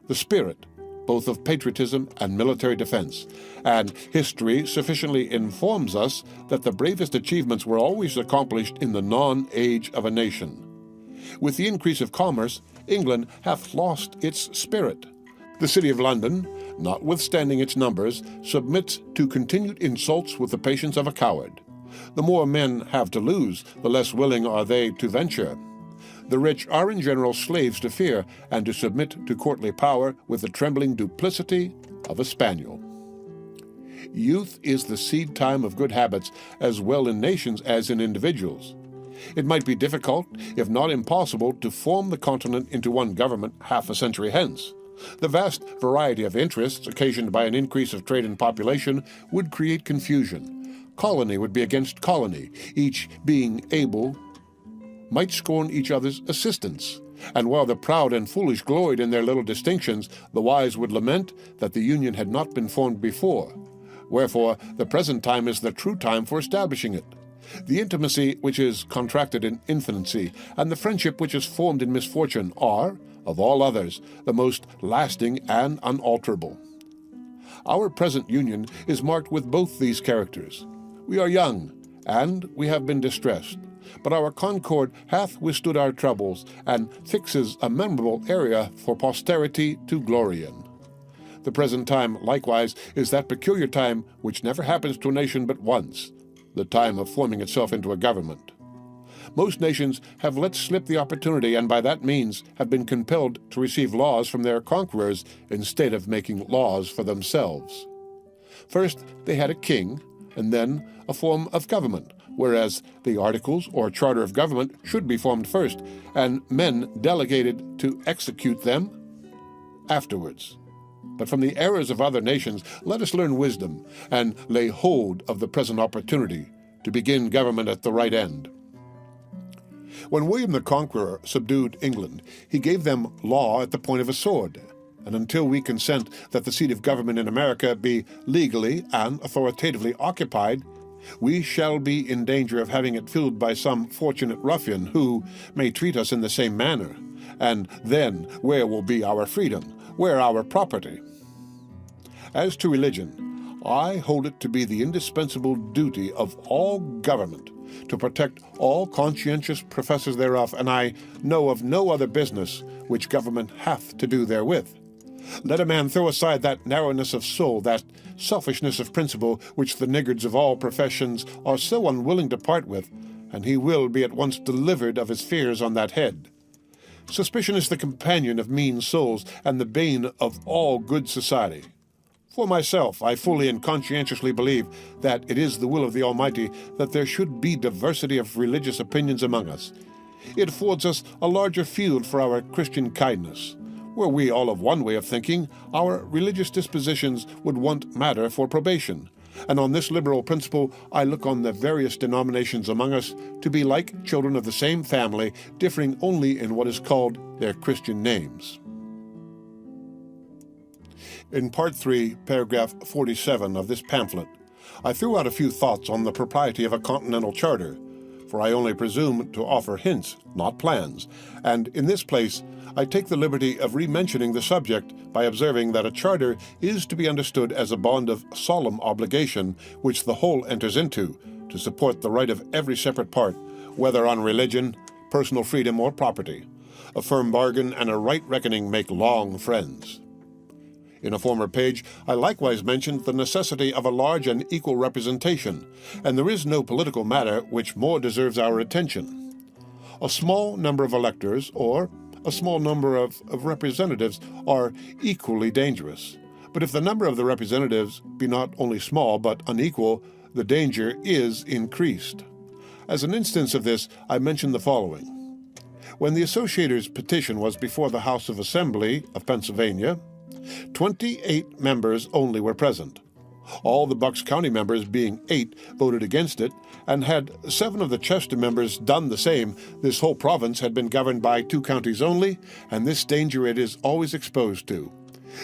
the spirit, both of patriotism and military defense, and history sufficiently informs us that the bravest achievements were always accomplished in the non-age of a nation. With the increase of commerce, England hath lost its spirit. The city of London, notwithstanding its numbers, submits to continued insults with the patience of a coward. The more men have to lose, the less willing are they to venture. The rich are in general slaves to fear, and to submit to courtly power with the trembling duplicity of a spaniel. Youth is the seed time of good habits, as well in nations as in individuals. It might be difficult, if not impossible, to form the continent into one government half a century hence. The vast variety of interests occasioned by an increase of trade and population would create confusion. Colony would be against colony, each being able might scorn each other's assistance. And while the proud and foolish gloried in their little distinctions, the wise would lament that the union had not been formed before. Wherefore, the present time is the true time for establishing it. The intimacy which is contracted in infancy, and the friendship which is formed in misfortune are, of all others, the most lasting and unalterable. Our present union is marked with both these characters. We are young, and we have been distressed, but our concord hath withstood our troubles, and fixes a memorable area for posterity to glory in. The present time, likewise, is that peculiar time which never happens to a nation but once, the time of forming itself into a government. Most nations have let slip the opportunity, and by that means have been compelled to receive laws from their conquerors instead of making laws for themselves. First, they had a king, and then a form of government, whereas the articles or charter of government should be formed first, and men delegated to execute them afterwards. But from the errors of other nations, let us learn wisdom, and lay hold of the present opportunity to begin government at the right end. When William the Conqueror subdued England, he gave them law at the point of a sword, and until we consent that the seat of government in America be legally and authoritatively occupied, we shall be in danger of having it filled by some fortunate ruffian who may treat us in the same manner. And then where will be our freedom? Where our property? As to religion, I hold it to be the indispensable duty of all government to protect all conscientious professors thereof, and I know of no other business which government hath to do therewith. Let a man throw aside that narrowness of soul, that selfishness of principle, which the niggards of all professions are so unwilling to part with, and he will be at once delivered of his fears on that head. Suspicion is the companion of mean souls, and the bane of all good society. For myself, I fully and conscientiously believe that it is the will of the Almighty that there should be diversity of religious opinions among us. It affords us a larger field for our Christian kindness. Were we all of one way of thinking, our religious dispositions would want matter for probation, and on this liberal principle I look on the various denominations among us to be like children of the same family, differing only in what is called their Christian names. In Part 3, paragraph 47 of this pamphlet, I threw out a few thoughts on the propriety of a continental charter, for I only presume to offer hints, not plans, and in this place I take the liberty of re-mentioning the subject by observing that a charter is to be understood as a bond of solemn obligation which the whole enters into, to support the right of every separate part, whether on religion, personal freedom, or property. A firm bargain and a right reckoning make long friends. In a former page, I likewise mentioned the necessity of a large and equal representation, and there is no political matter which more deserves our attention. A small number of electors, or a small number of representatives, are equally dangerous. But if the number of the representatives be not only small but unequal, the danger is increased. As an instance of this, I mention the following. When the Associators' petition was before the House of Assembly of Pennsylvania, 28 members only were present. All the Bucks County members, being 8, voted against it, and had 7 of the Chester members done the same, this whole province had been governed by 2 counties only, and this danger it is always exposed to.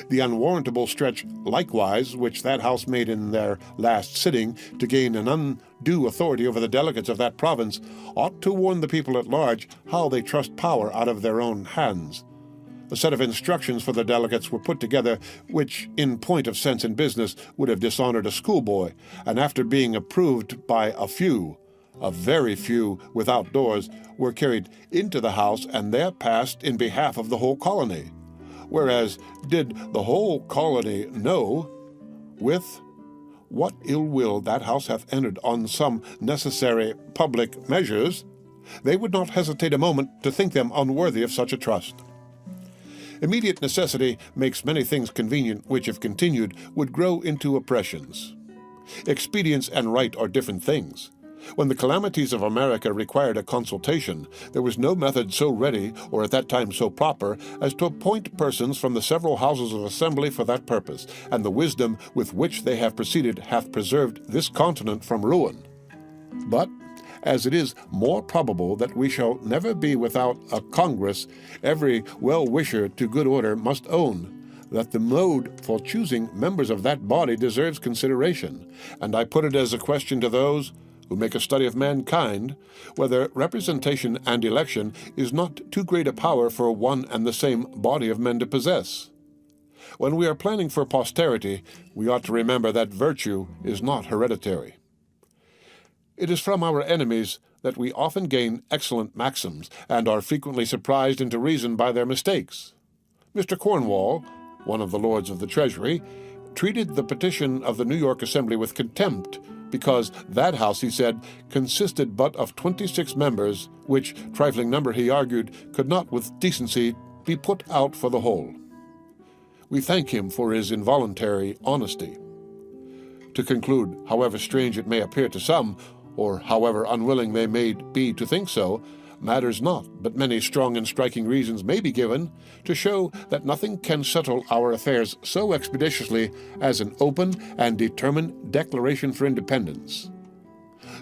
The unwarrantable stretch, likewise, which that House made in their last sitting to gain an undue authority over the delegates of that province, ought to warn the people at large how they trust power out of their own hands. A set of instructions for the delegates were put together which, in point of sense and business, would have dishonored a schoolboy, and after being approved by a very few without doors, were carried into the House and there passed in behalf of the whole colony. Whereas, did the whole colony know with what ill will that House hath entered on some necessary public measures, they would not hesitate a moment to think them unworthy of such a trust. Immediate necessity makes many things convenient which, if continued, would grow into oppressions. Expedience and right are different things. When the calamities of America required a consultation, there was no method so ready, or at that time so proper, as to appoint persons from the several houses of assembly for that purpose, and the wisdom with which they have proceeded hath preserved this continent from ruin. But, as it is more probable that we shall never be without a Congress, every well-wisher to good order must own that the mode for choosing members of that body deserves consideration, and I put it as a question to those who make a study of mankind, whether representation and election is not too great a power for one and the same body of men to possess. When we are planning for posterity, we ought to remember that virtue is not hereditary. It is from our enemies that we often gain excellent maxims, and are frequently surprised into reason by their mistakes. Mr. Cornwall, one of the Lords of the Treasury, treated the petition of the New York Assembly with contempt, because that House, he said, consisted but of 26 members, which trifling number, he argued, could not with decency be put out for the whole. We thank him for his involuntary honesty. To conclude, however strange it may appear to some, or however unwilling they may be to think so, matters not, but many strong and striking reasons may be given to show that nothing can settle our affairs so expeditiously as an open and determined declaration for independence.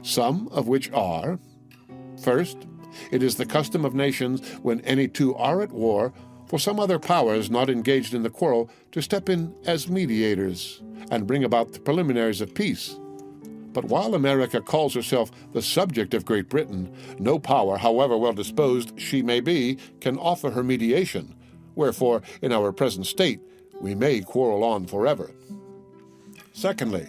Some of which are, first, it is the custom of nations, when any two are at war, for some other powers not engaged in the quarrel to step in as mediators and bring about the preliminaries of peace. But while America calls herself the subject of Great Britain, no power, however well disposed she may be, can offer her mediation, wherefore, in our present state, we may quarrel on forever. Secondly,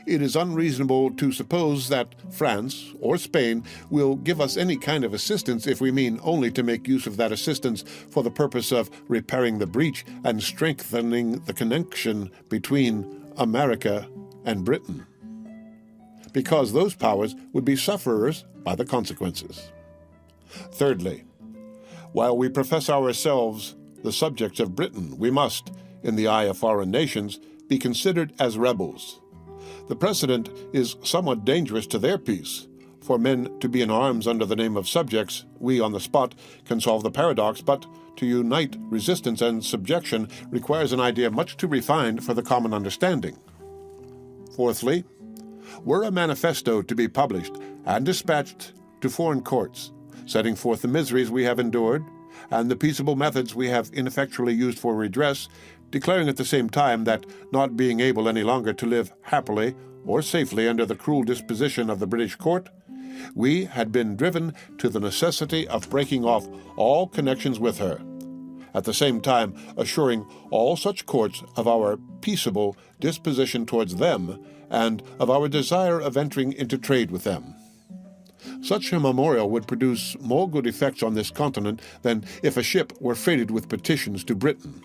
it is unreasonable to suppose that France or Spain will give us any kind of assistance if we mean only to make use of that assistance for the purpose of repairing the breach and strengthening the connection between America and Britain, because those powers would be sufferers by the consequences. Thirdly, while we profess ourselves the subjects of Britain, we must, in the eye of foreign nations, be considered as rebels. The precedent is somewhat dangerous to their peace, For men to be in arms under the name of subjects, we on the spot can solve the paradox, but to unite resistance and subjection requires an idea much too refined for the common understanding. Fourthly, were a manifesto to be published and dispatched to foreign courts, setting forth the miseries we have endured and the peaceable methods we have ineffectually used for redress, declaring at the same time that, not being able any longer to live happily or safely under the cruel disposition of the British court, we had been driven to the necessity of breaking off all connections with her, at the same time assuring all such courts of our peaceable disposition towards them and of our desire of entering into trade with them. Such a memorial would produce more good effects on this continent than if a ship were freighted with petitions to Britain.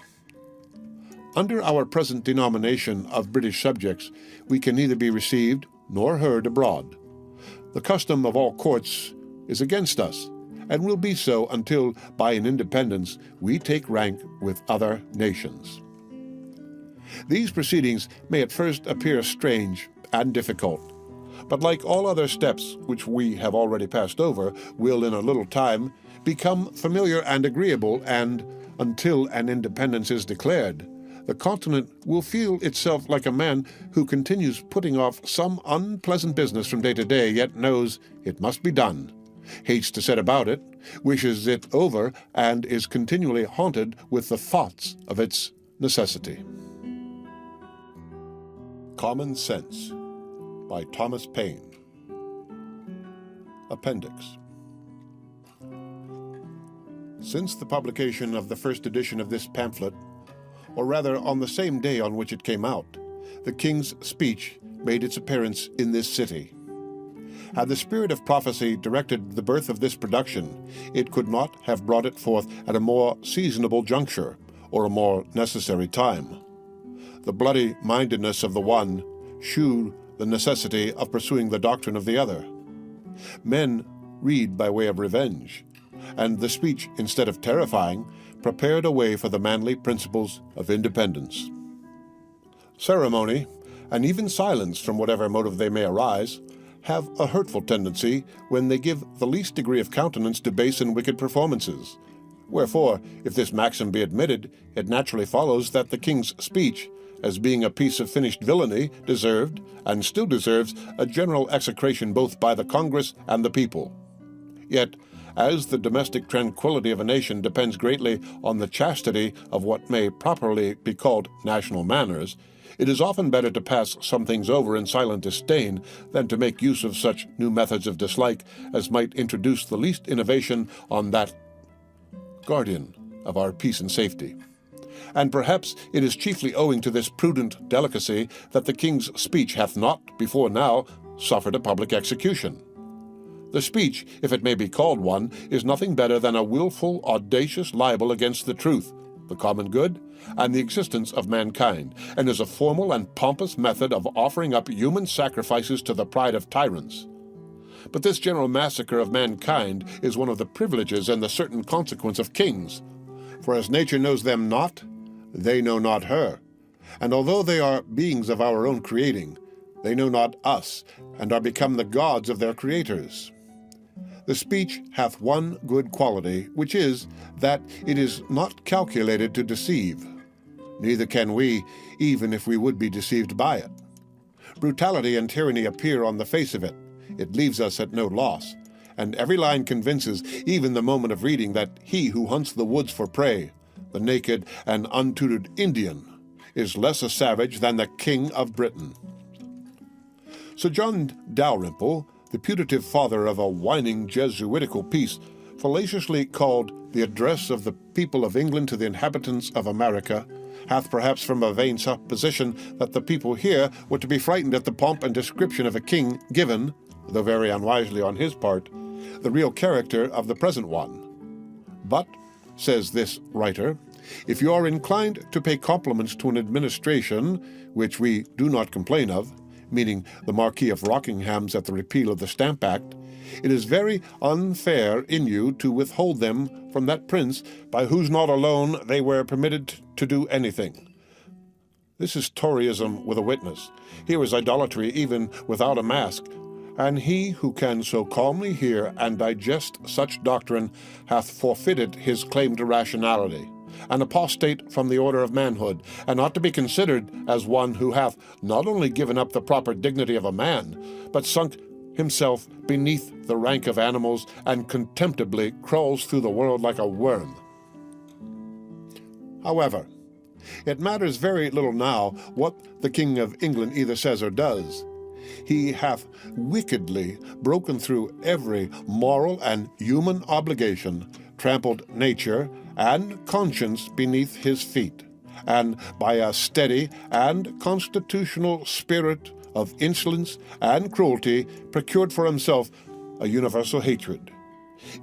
Under our present denomination of British subjects, we can neither be received nor heard abroad. The custom of all courts is against us, and will be so until, by an independence, we take rank with other nations. These proceedings may at first appear strange and difficult, but like all other steps which we have already passed over, will in a little time become familiar and agreeable, and, until an independence is declared, the continent will feel itself like a man who continues putting off some unpleasant business from day to day, yet knows it must be done, hates to set about it, wishes it over, and is continually haunted with the thoughts of its necessity. Common Sense by Thomas Paine. Appendix. Since the publication of the first edition of this pamphlet, or rather on the same day on which it came out, the King's speech made its appearance in this city. Had the spirit of prophecy directed the birth of this production, it could not have brought it forth at a more seasonable juncture, or a more necessary time. The bloody mindedness of the one shewed the necessity of pursuing the doctrine of the other. Men read by way of revenge, and the speech, instead of terrifying, prepared a way for the manly principles of independence. Ceremony, and even silence from whatever motive they may arise, have a hurtful tendency when they give the least degree of countenance to base and wicked performances. Wherefore, if this maxim be admitted, it naturally follows that the King's speech, as being a piece of finished villainy, deserved, and still deserves, a general execration both by the Congress and the people. Yet, as the domestic tranquillity of a nation depends greatly on the chastity of what may properly be called national manners, it is often better to pass some things over in silent disdain than to make use of such new methods of dislike as might introduce the least innovation on that guardian of our peace and safety. And perhaps it is chiefly owing to this prudent delicacy that the King's speech hath not, before now, suffered a public execution. The speech, if it may be called one, is nothing better than a wilful, audacious libel against the truth, the common good, and the existence of mankind, and is a formal and pompous method of offering up human sacrifices to the pride of tyrants. But this general massacre of mankind is one of the privileges and the certain consequence of kings. For as nature knows them not, they know not her. And although they are beings of our own creating, they know not us, and are become the gods of their creators. The speech hath one good quality, which is, that it is not calculated to deceive. Neither can we, even if we would be deceived by it. Brutality and tyranny appear on the face of it. It leaves us at no loss, and every line convinces, even the moment of reading, that he who hunts the woods for prey, the naked and untutored Indian, is less a savage than the King of Britain. Sir John Dalrymple, the putative father of a whining Jesuitical piece, fallaciously called the Address of the People of England to the Inhabitants of America, hath perhaps from a vain supposition that the people here were to be frightened at the pomp and description of a king given, though very unwisely on his part, the real character of the present one. But, says this writer, if you are inclined to pay compliments to an administration, which we do not complain of, meaning the Marquis of Rockingham's at the repeal of the Stamp Act, it is very unfair in you to withhold them from that prince by whose nod alone they were permitted to do anything. This is Toryism with a witness. Here is idolatry even without a mask, And he who can so calmly hear and digest such doctrine hath forfeited his claim to rationality, an apostate from the order of manhood, and ought to be considered as one who hath not only given up the proper dignity of a man, but sunk himself beneath the rank of animals, and contemptibly crawls through the world like a worm. However, it matters very little now what the King of England either says or does. He hath wickedly broken through every moral and human obligation, trampled nature and conscience beneath his feet, and by a steady and constitutional spirit of insolence and cruelty procured for himself a universal hatred.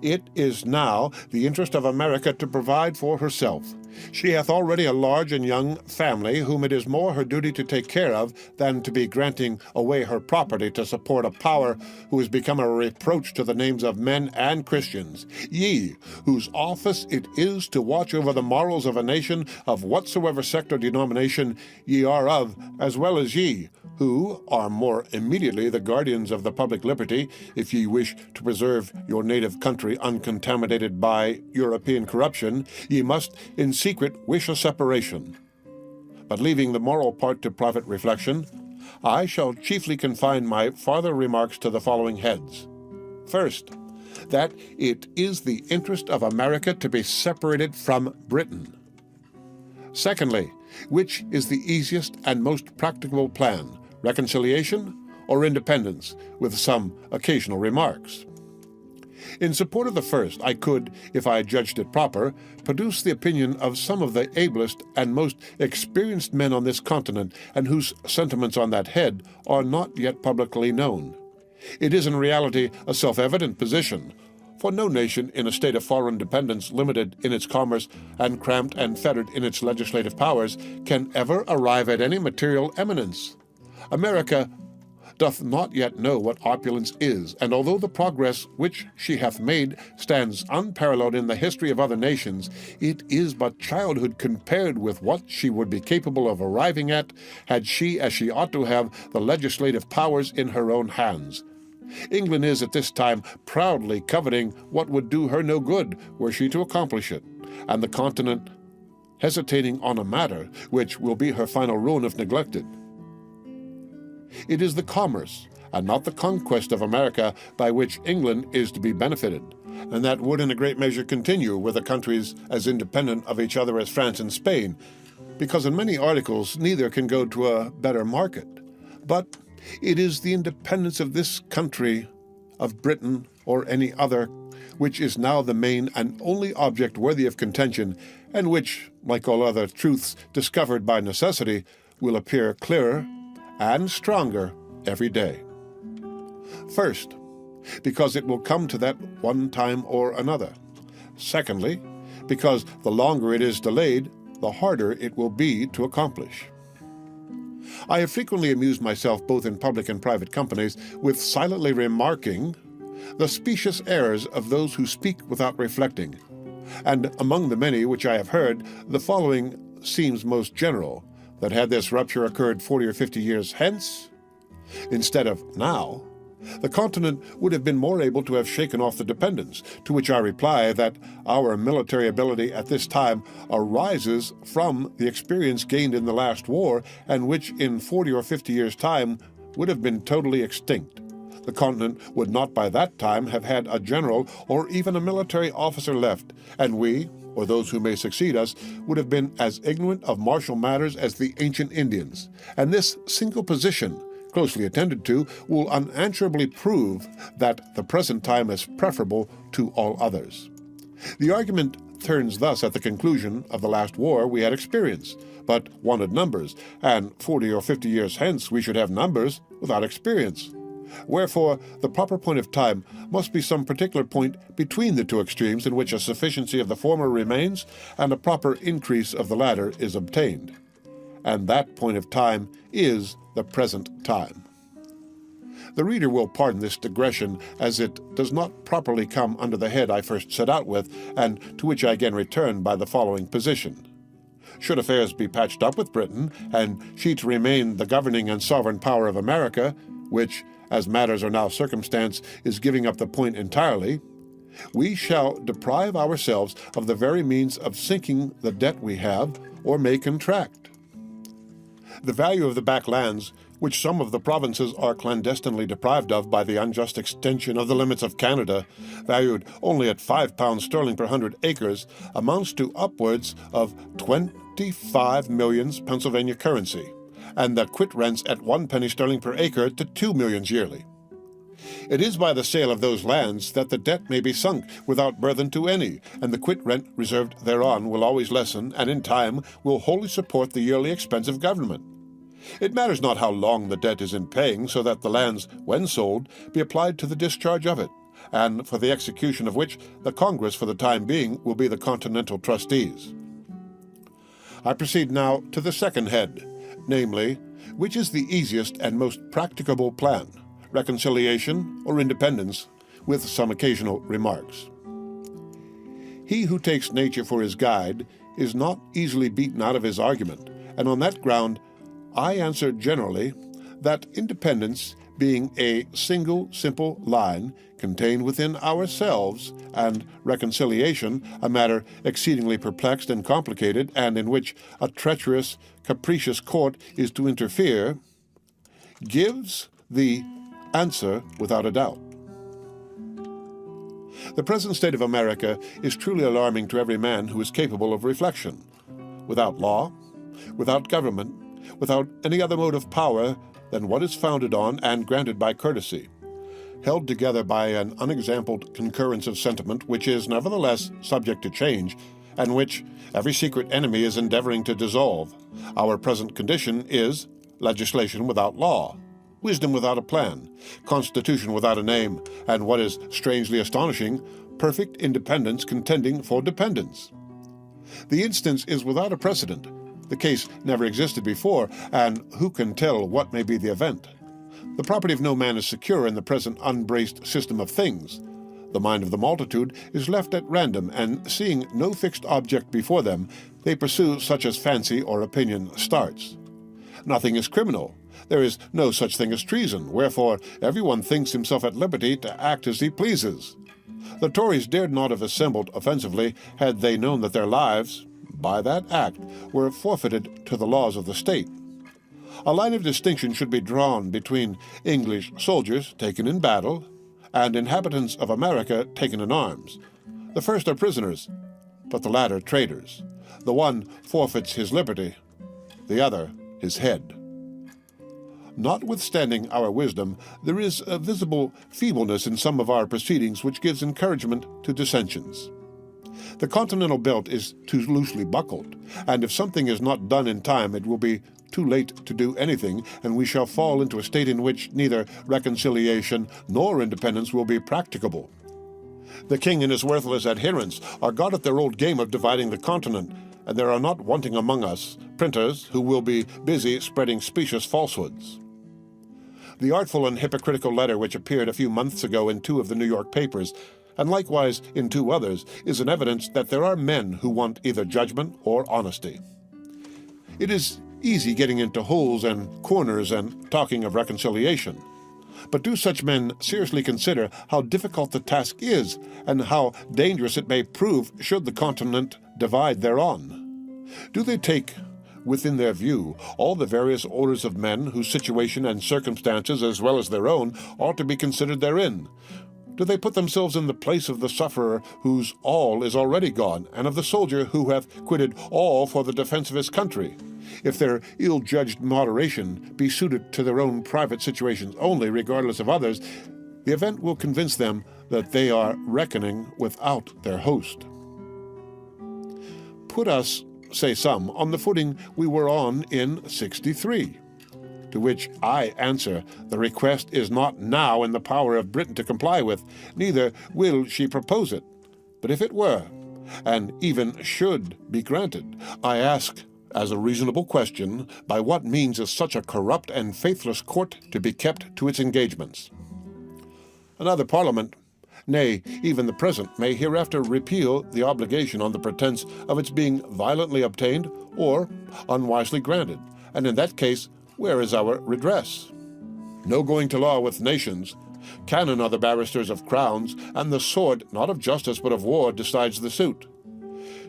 It is now the interest of America to provide for herself. She hath already a large and young family, whom it is more her duty to take care of than to be granting away her property to support a power who has become a reproach to the names of men and Christians. Ye, whose office it is to watch over the morals of a nation, of whatsoever sect or denomination ye are of, as well as ye, who are more immediately the guardians of the public liberty, if ye wish to preserve your native country uncontaminated by European corruption, ye must in secret wish a separation. But leaving the moral part to private reflection, I shall chiefly confine my farther remarks to the following heads. First, that it is the interest of America to be separated from Britain. Secondly, which is the easiest and most practicable plan, reconciliation or independence, with some occasional remarks. In support of the first, I could, if I judged it proper, produce the opinion of some of the ablest and most experienced men on this continent, and whose sentiments on that head are not yet publicly known. It is in reality a self-evident position, for no nation in a state of foreign dependence, limited in its commerce and cramped and fettered in its legislative powers, can ever arrive at any material eminence. America doth not yet know what opulence is, and although the progress which she hath made stands unparalleled in the history of other nations, it is but childhood compared with what she would be capable of arriving at, had she, as she ought to have, the legislative powers in her own hands. England is at this time proudly coveting what would do her no good were she to accomplish it, and the continent hesitating on a matter which will be her final ruin if neglected. It is the commerce, and not the conquest of America, by which England is to be benefited, and that would in a great measure continue with the countries as independent of each other as France and Spain, because in many articles neither can go to a better market. But it is the independence of this country, of Britain or any other, which is now the main and only object worthy of contention, and which, like all other truths discovered by necessity, will appear clearer and stronger every day. First, because it will come to that one time or another. Secondly, because the longer it is delayed, the harder it will be to accomplish. I have frequently amused myself, both in public and private companies, with silently remarking the specious errors of those who speak without reflecting, and among the many which I have heard, the following seems most general: that had this rupture occurred 40 or 50 years hence, instead of now, the continent would have been more able to have shaken off the dependence, to which I reply that our military ability at this time arises from the experience gained in the last war, and which in 40 or 50 years' time would have been totally extinct. The continent would not by that time have had a general or even a military officer left, and we, or those who may succeed us, would have been as ignorant of martial matters as the ancient Indians. And this single position, closely attended to, will unanswerably prove that the present time is preferable to all others. The argument turns thus at the conclusion of the last war we had experience, but wanted numbers, and 40 or 50 years hence we should have numbers without experience. Wherefore, the proper point of time must be some particular point between the two extremes, in which a sufficiency of the former remains and a proper increase of the latter is obtained. And that point of time is the present time. The reader will pardon this digression, as it does not properly come under the head I first set out with, and to which I again return by the following position. Should affairs be patched up with Britain, and she to remain the governing and sovereign power of America, which, as matters are now circumstanced, is giving up the point entirely, we shall deprive ourselves of the very means of sinking the debt we have or may contract. The value of the back lands, which some of the provinces are clandestinely deprived of by the unjust extension of the limits of Canada, valued only at £5 sterling per 100 acres, amounts to upwards of 25 millions Pennsylvania currency, and the quit rents at 1 penny sterling per acre to 2 millions yearly. It is by the sale of those lands that the debt may be sunk without burthen to any, and the quit rent reserved thereon will always lessen, and in time will wholly support the yearly expense of government. It matters not how long the debt is in paying, so that the lands, when sold, be applied to the discharge of it, and for the execution of which the Congress for the time being will be the Continental trustees. I proceed now to the second head, namely, which is the easiest and most practicable plan, reconciliation or independence, with some occasional remarks. He who takes nature for his guide is not easily beaten out of his argument, and on that ground I answer generally that independence, being a single simple line contained within ourselves, and reconciliation, a matter exceedingly perplexed and complicated, and in which a treacherous, capricious court is to interfere, gives the answer without a doubt. The present state of America is truly alarming to every man who is capable of reflection. Without law, without government, without any other mode of power than what is founded on and granted by courtesy, held together by an unexampled concurrence of sentiment which is nevertheless subject to change, and which every secret enemy is endeavoring to dissolve, our present condition is legislation without law, wisdom without a plan, constitution without a name, and what is strangely astonishing, perfect independence contending for dependence. The instance is without a precedent. The case never existed before, and who can tell what may be the event? The property of no man is secure in the present unbraced system of things. The mind of the multitude is left at random, and seeing no fixed object before them, they pursue such as fancy or opinion starts. Nothing is criminal. There is no such thing as treason, wherefore everyone thinks himself at liberty to act as he pleases. The Tories dared not have assembled offensively had they known that their lives, by that act, were forfeited to the laws of the state. A line of distinction should be drawn between English soldiers taken in battle and inhabitants of America taken in arms. The first are prisoners, but the latter traitors. The one forfeits his liberty, the other his head. Notwithstanding our wisdom, there is a visible feebleness in some of our proceedings which gives encouragement to dissensions. The continental belt is too loosely buckled, and if something is not done in time, it will be too late to do anything, and we shall fall into a state in which neither reconciliation nor independence will be practicable. The king and his worthless adherents are got at their old game of dividing the continent, and there are not wanting among us printers who will be busy spreading specious falsehoods. The artful and hypocritical letter which appeared a few months ago in 2 of the New York papers, and likewise in 2 others, is an evidence that there are men who want either judgment or honesty. It is easy getting into holes and corners and talking of reconciliation. But do such men seriously consider how difficult the task is, and how dangerous it may prove should the continent divide thereon? Do they take within their view all the various orders of men whose situation and circumstances, as well as their own, ought to be considered therein? Do they put themselves in the place of the sufferer whose all is already gone, and of the soldier who hath quitted all for the defense of his country? If their ill-judged moderation be suited to their own private situations only, regardless of others, the event will convince them that they are reckoning without their host. Put us, say some, on the footing we were on in 63. To which I answer, the request is not now in the power of Britain to comply with, neither will she propose it. But if it were, and even should be granted, I ask, as a reasonable question, by what means is such a corrupt and faithless court to be kept to its engagements? Another Parliament, nay, even the present, may hereafter repeal the obligation on the pretence of its being violently obtained or unwisely granted, and in that case, where is our redress? no going to law with nations. Cannon are the barristers of crowns, and the sword, not of justice but of war, decides the suit.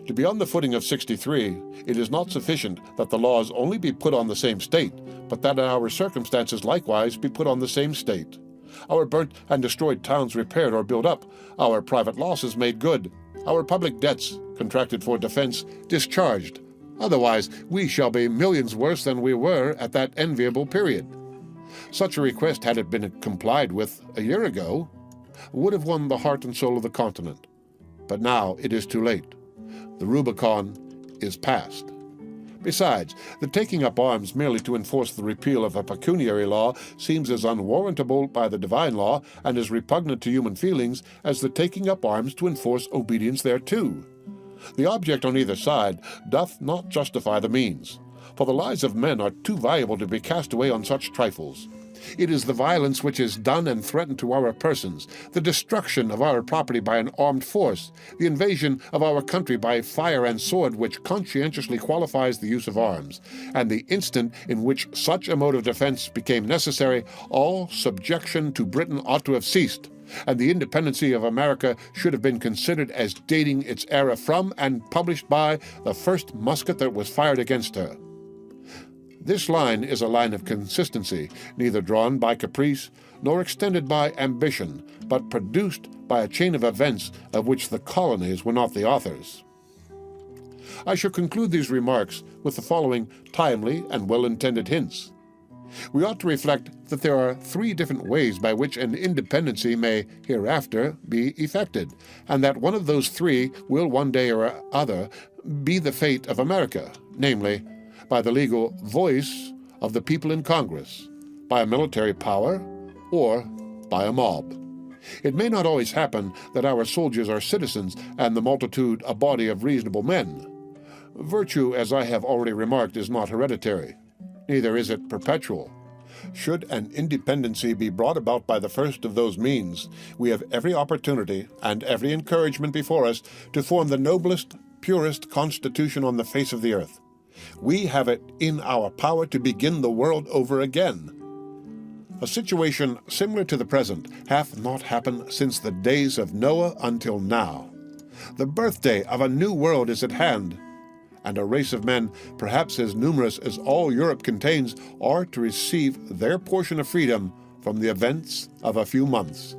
To be on the footing of 63, it is not sufficient that the laws only be put on the same state, but that our circumstances likewise be put on the same state. Our burnt and destroyed towns repaired or built up, our private losses made good, our public debts, contracted for defense, discharged. Otherwise, we shall be millions worse than we were at that enviable period. Such a request, had it been complied with a year ago, would have won the heart and soul of the continent. But now it is too late. The Rubicon is past. Besides, the taking up arms merely to enforce the repeal of a pecuniary law seems as unwarrantable by the divine law and as repugnant to human feelings as the taking up arms to enforce obedience thereto. The object on either side doth not justify the means, for the lives of men are too valuable to be cast away on such trifles. It is the violence which is done and threatened to our persons, the destruction of our property by an armed force, the invasion of our country by fire and sword which conscientiously qualifies the use of arms, and the instant in which such a mode of defense became necessary, all subjection to Britain ought to have ceased, and the independency of America should have been considered as dating its era from and published by the first musket that was fired against her. This line is a line of consistency, neither drawn by caprice nor extended by ambition, but produced by a chain of events of which the colonies were not the authors. I shall conclude these remarks with the following timely and well-intended hints. We ought to reflect that there are 3 different ways by which an independency may hereafter be effected, and that one of those 3 will one day or other be the fate of America, namely, by the legal voice of the people in Congress, by a military power, or by a mob. It may not always happen that our soldiers are citizens and the multitude a body of reasonable men. Virtue, as I have already remarked, is not hereditary, neither is it perpetual. Should an independency be brought about by the first of those means, we have every opportunity and every encouragement before us to form the noblest, purest constitution on the face of the earth. We have it in our power to begin the world over again. A situation similar to the present hath not happened since the days of Noah until now. The birthday of a new world is at hand, and a race of men, perhaps as numerous as all Europe contains, are to receive their portion of freedom from the events of a few months.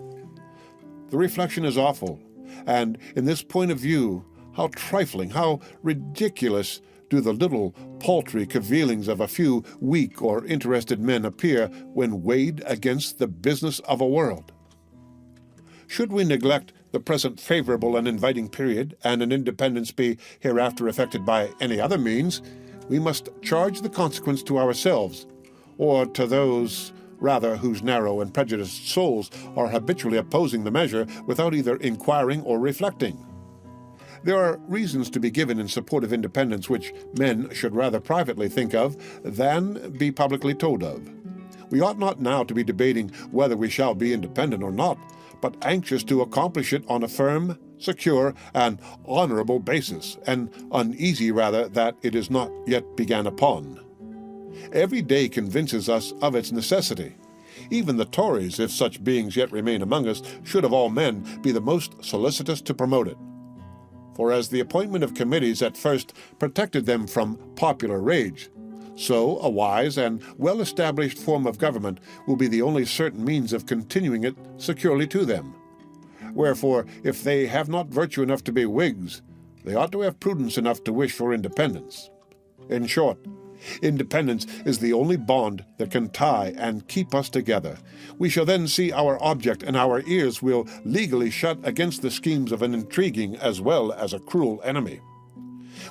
The reflection is awful, and in this point of view, how trifling, how ridiculous do the little paltry cavilings of a few weak or interested men appear when weighed against the business of a world. Should we neglect the present favorable and inviting period, and an independence be hereafter effected by any other means, we must charge the consequence to ourselves, or to those rather whose narrow and prejudiced souls are habitually opposing the measure without either inquiring or reflecting. There are reasons to be given in support of independence which men should rather privately think of than be publicly told of. We ought not now to be debating whether we shall be independent or not, but anxious to accomplish it on a firm, secure, and honorable basis, and uneasy rather that it is not yet begun upon. Every day convinces us of its necessity. Even the Tories, if such beings yet remain among us, should of all men be the most solicitous to promote it. For as the appointment of committees at first protected them from popular rage, so a wise and well-established form of government will be the only certain means of continuing it securely to them. Wherefore, if they have not virtue enough to be Whigs, they ought to have prudence enough to wish for independence. In short, independence is the only bond that can tie and keep us together. We shall then see our object, and our ears will legally shut against the schemes of an intriguing as well as a cruel enemy.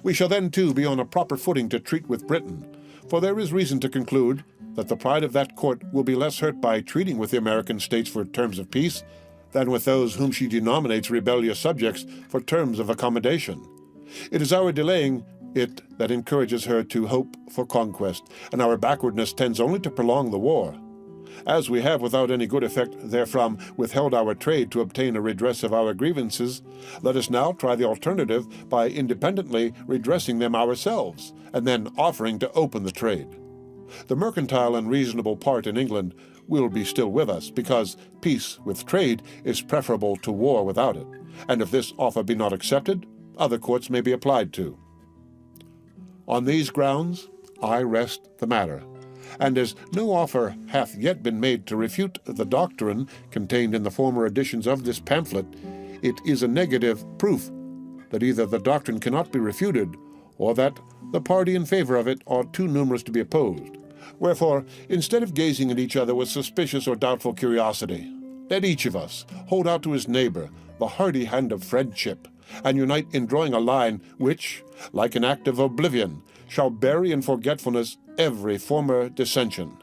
We shall then, too, be on a proper footing to treat with Britain, for there is reason to conclude that the pride of that court will be less hurt by treating with the American states for terms of peace than with those whom she denominates rebellious subjects for terms of accommodation. It is our delaying it that encourages her to hope for conquest, and our backwardness tends only to prolong the war. As we have, without any good effect therefrom, withheld our trade to obtain a redress of our grievances, let us now try the alternative by independently redressing them ourselves, and then offering to open the trade. The mercantile and reasonable part in England will be still with us, because peace with trade is preferable to war without it, and if this offer be not accepted, other courts may be applied to. On these grounds I rest the matter, and as no offer hath yet been made to refute the doctrine contained in the former editions of this pamphlet, it is a negative proof that either the doctrine cannot be refuted, or that the party in favor of it are too numerous to be opposed. Wherefore, instead of gazing at each other with suspicious or doubtful curiosity, let each of us hold out to his neighbor the hearty hand of friendship, and unite in drawing a line which, like an act of oblivion, shall bury in forgetfulness every former dissension.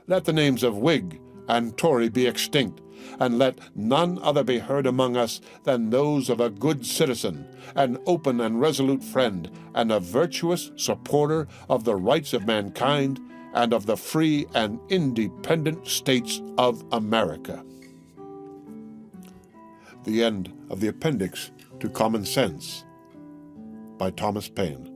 Let the names of Whig and Tory be extinct, and let none other be heard among us than those of a good citizen, an open and resolute friend, and a virtuous supporter of the rights of mankind and of the free and independent states of America. The end of the Appendix to Common Sense by Thomas Paine.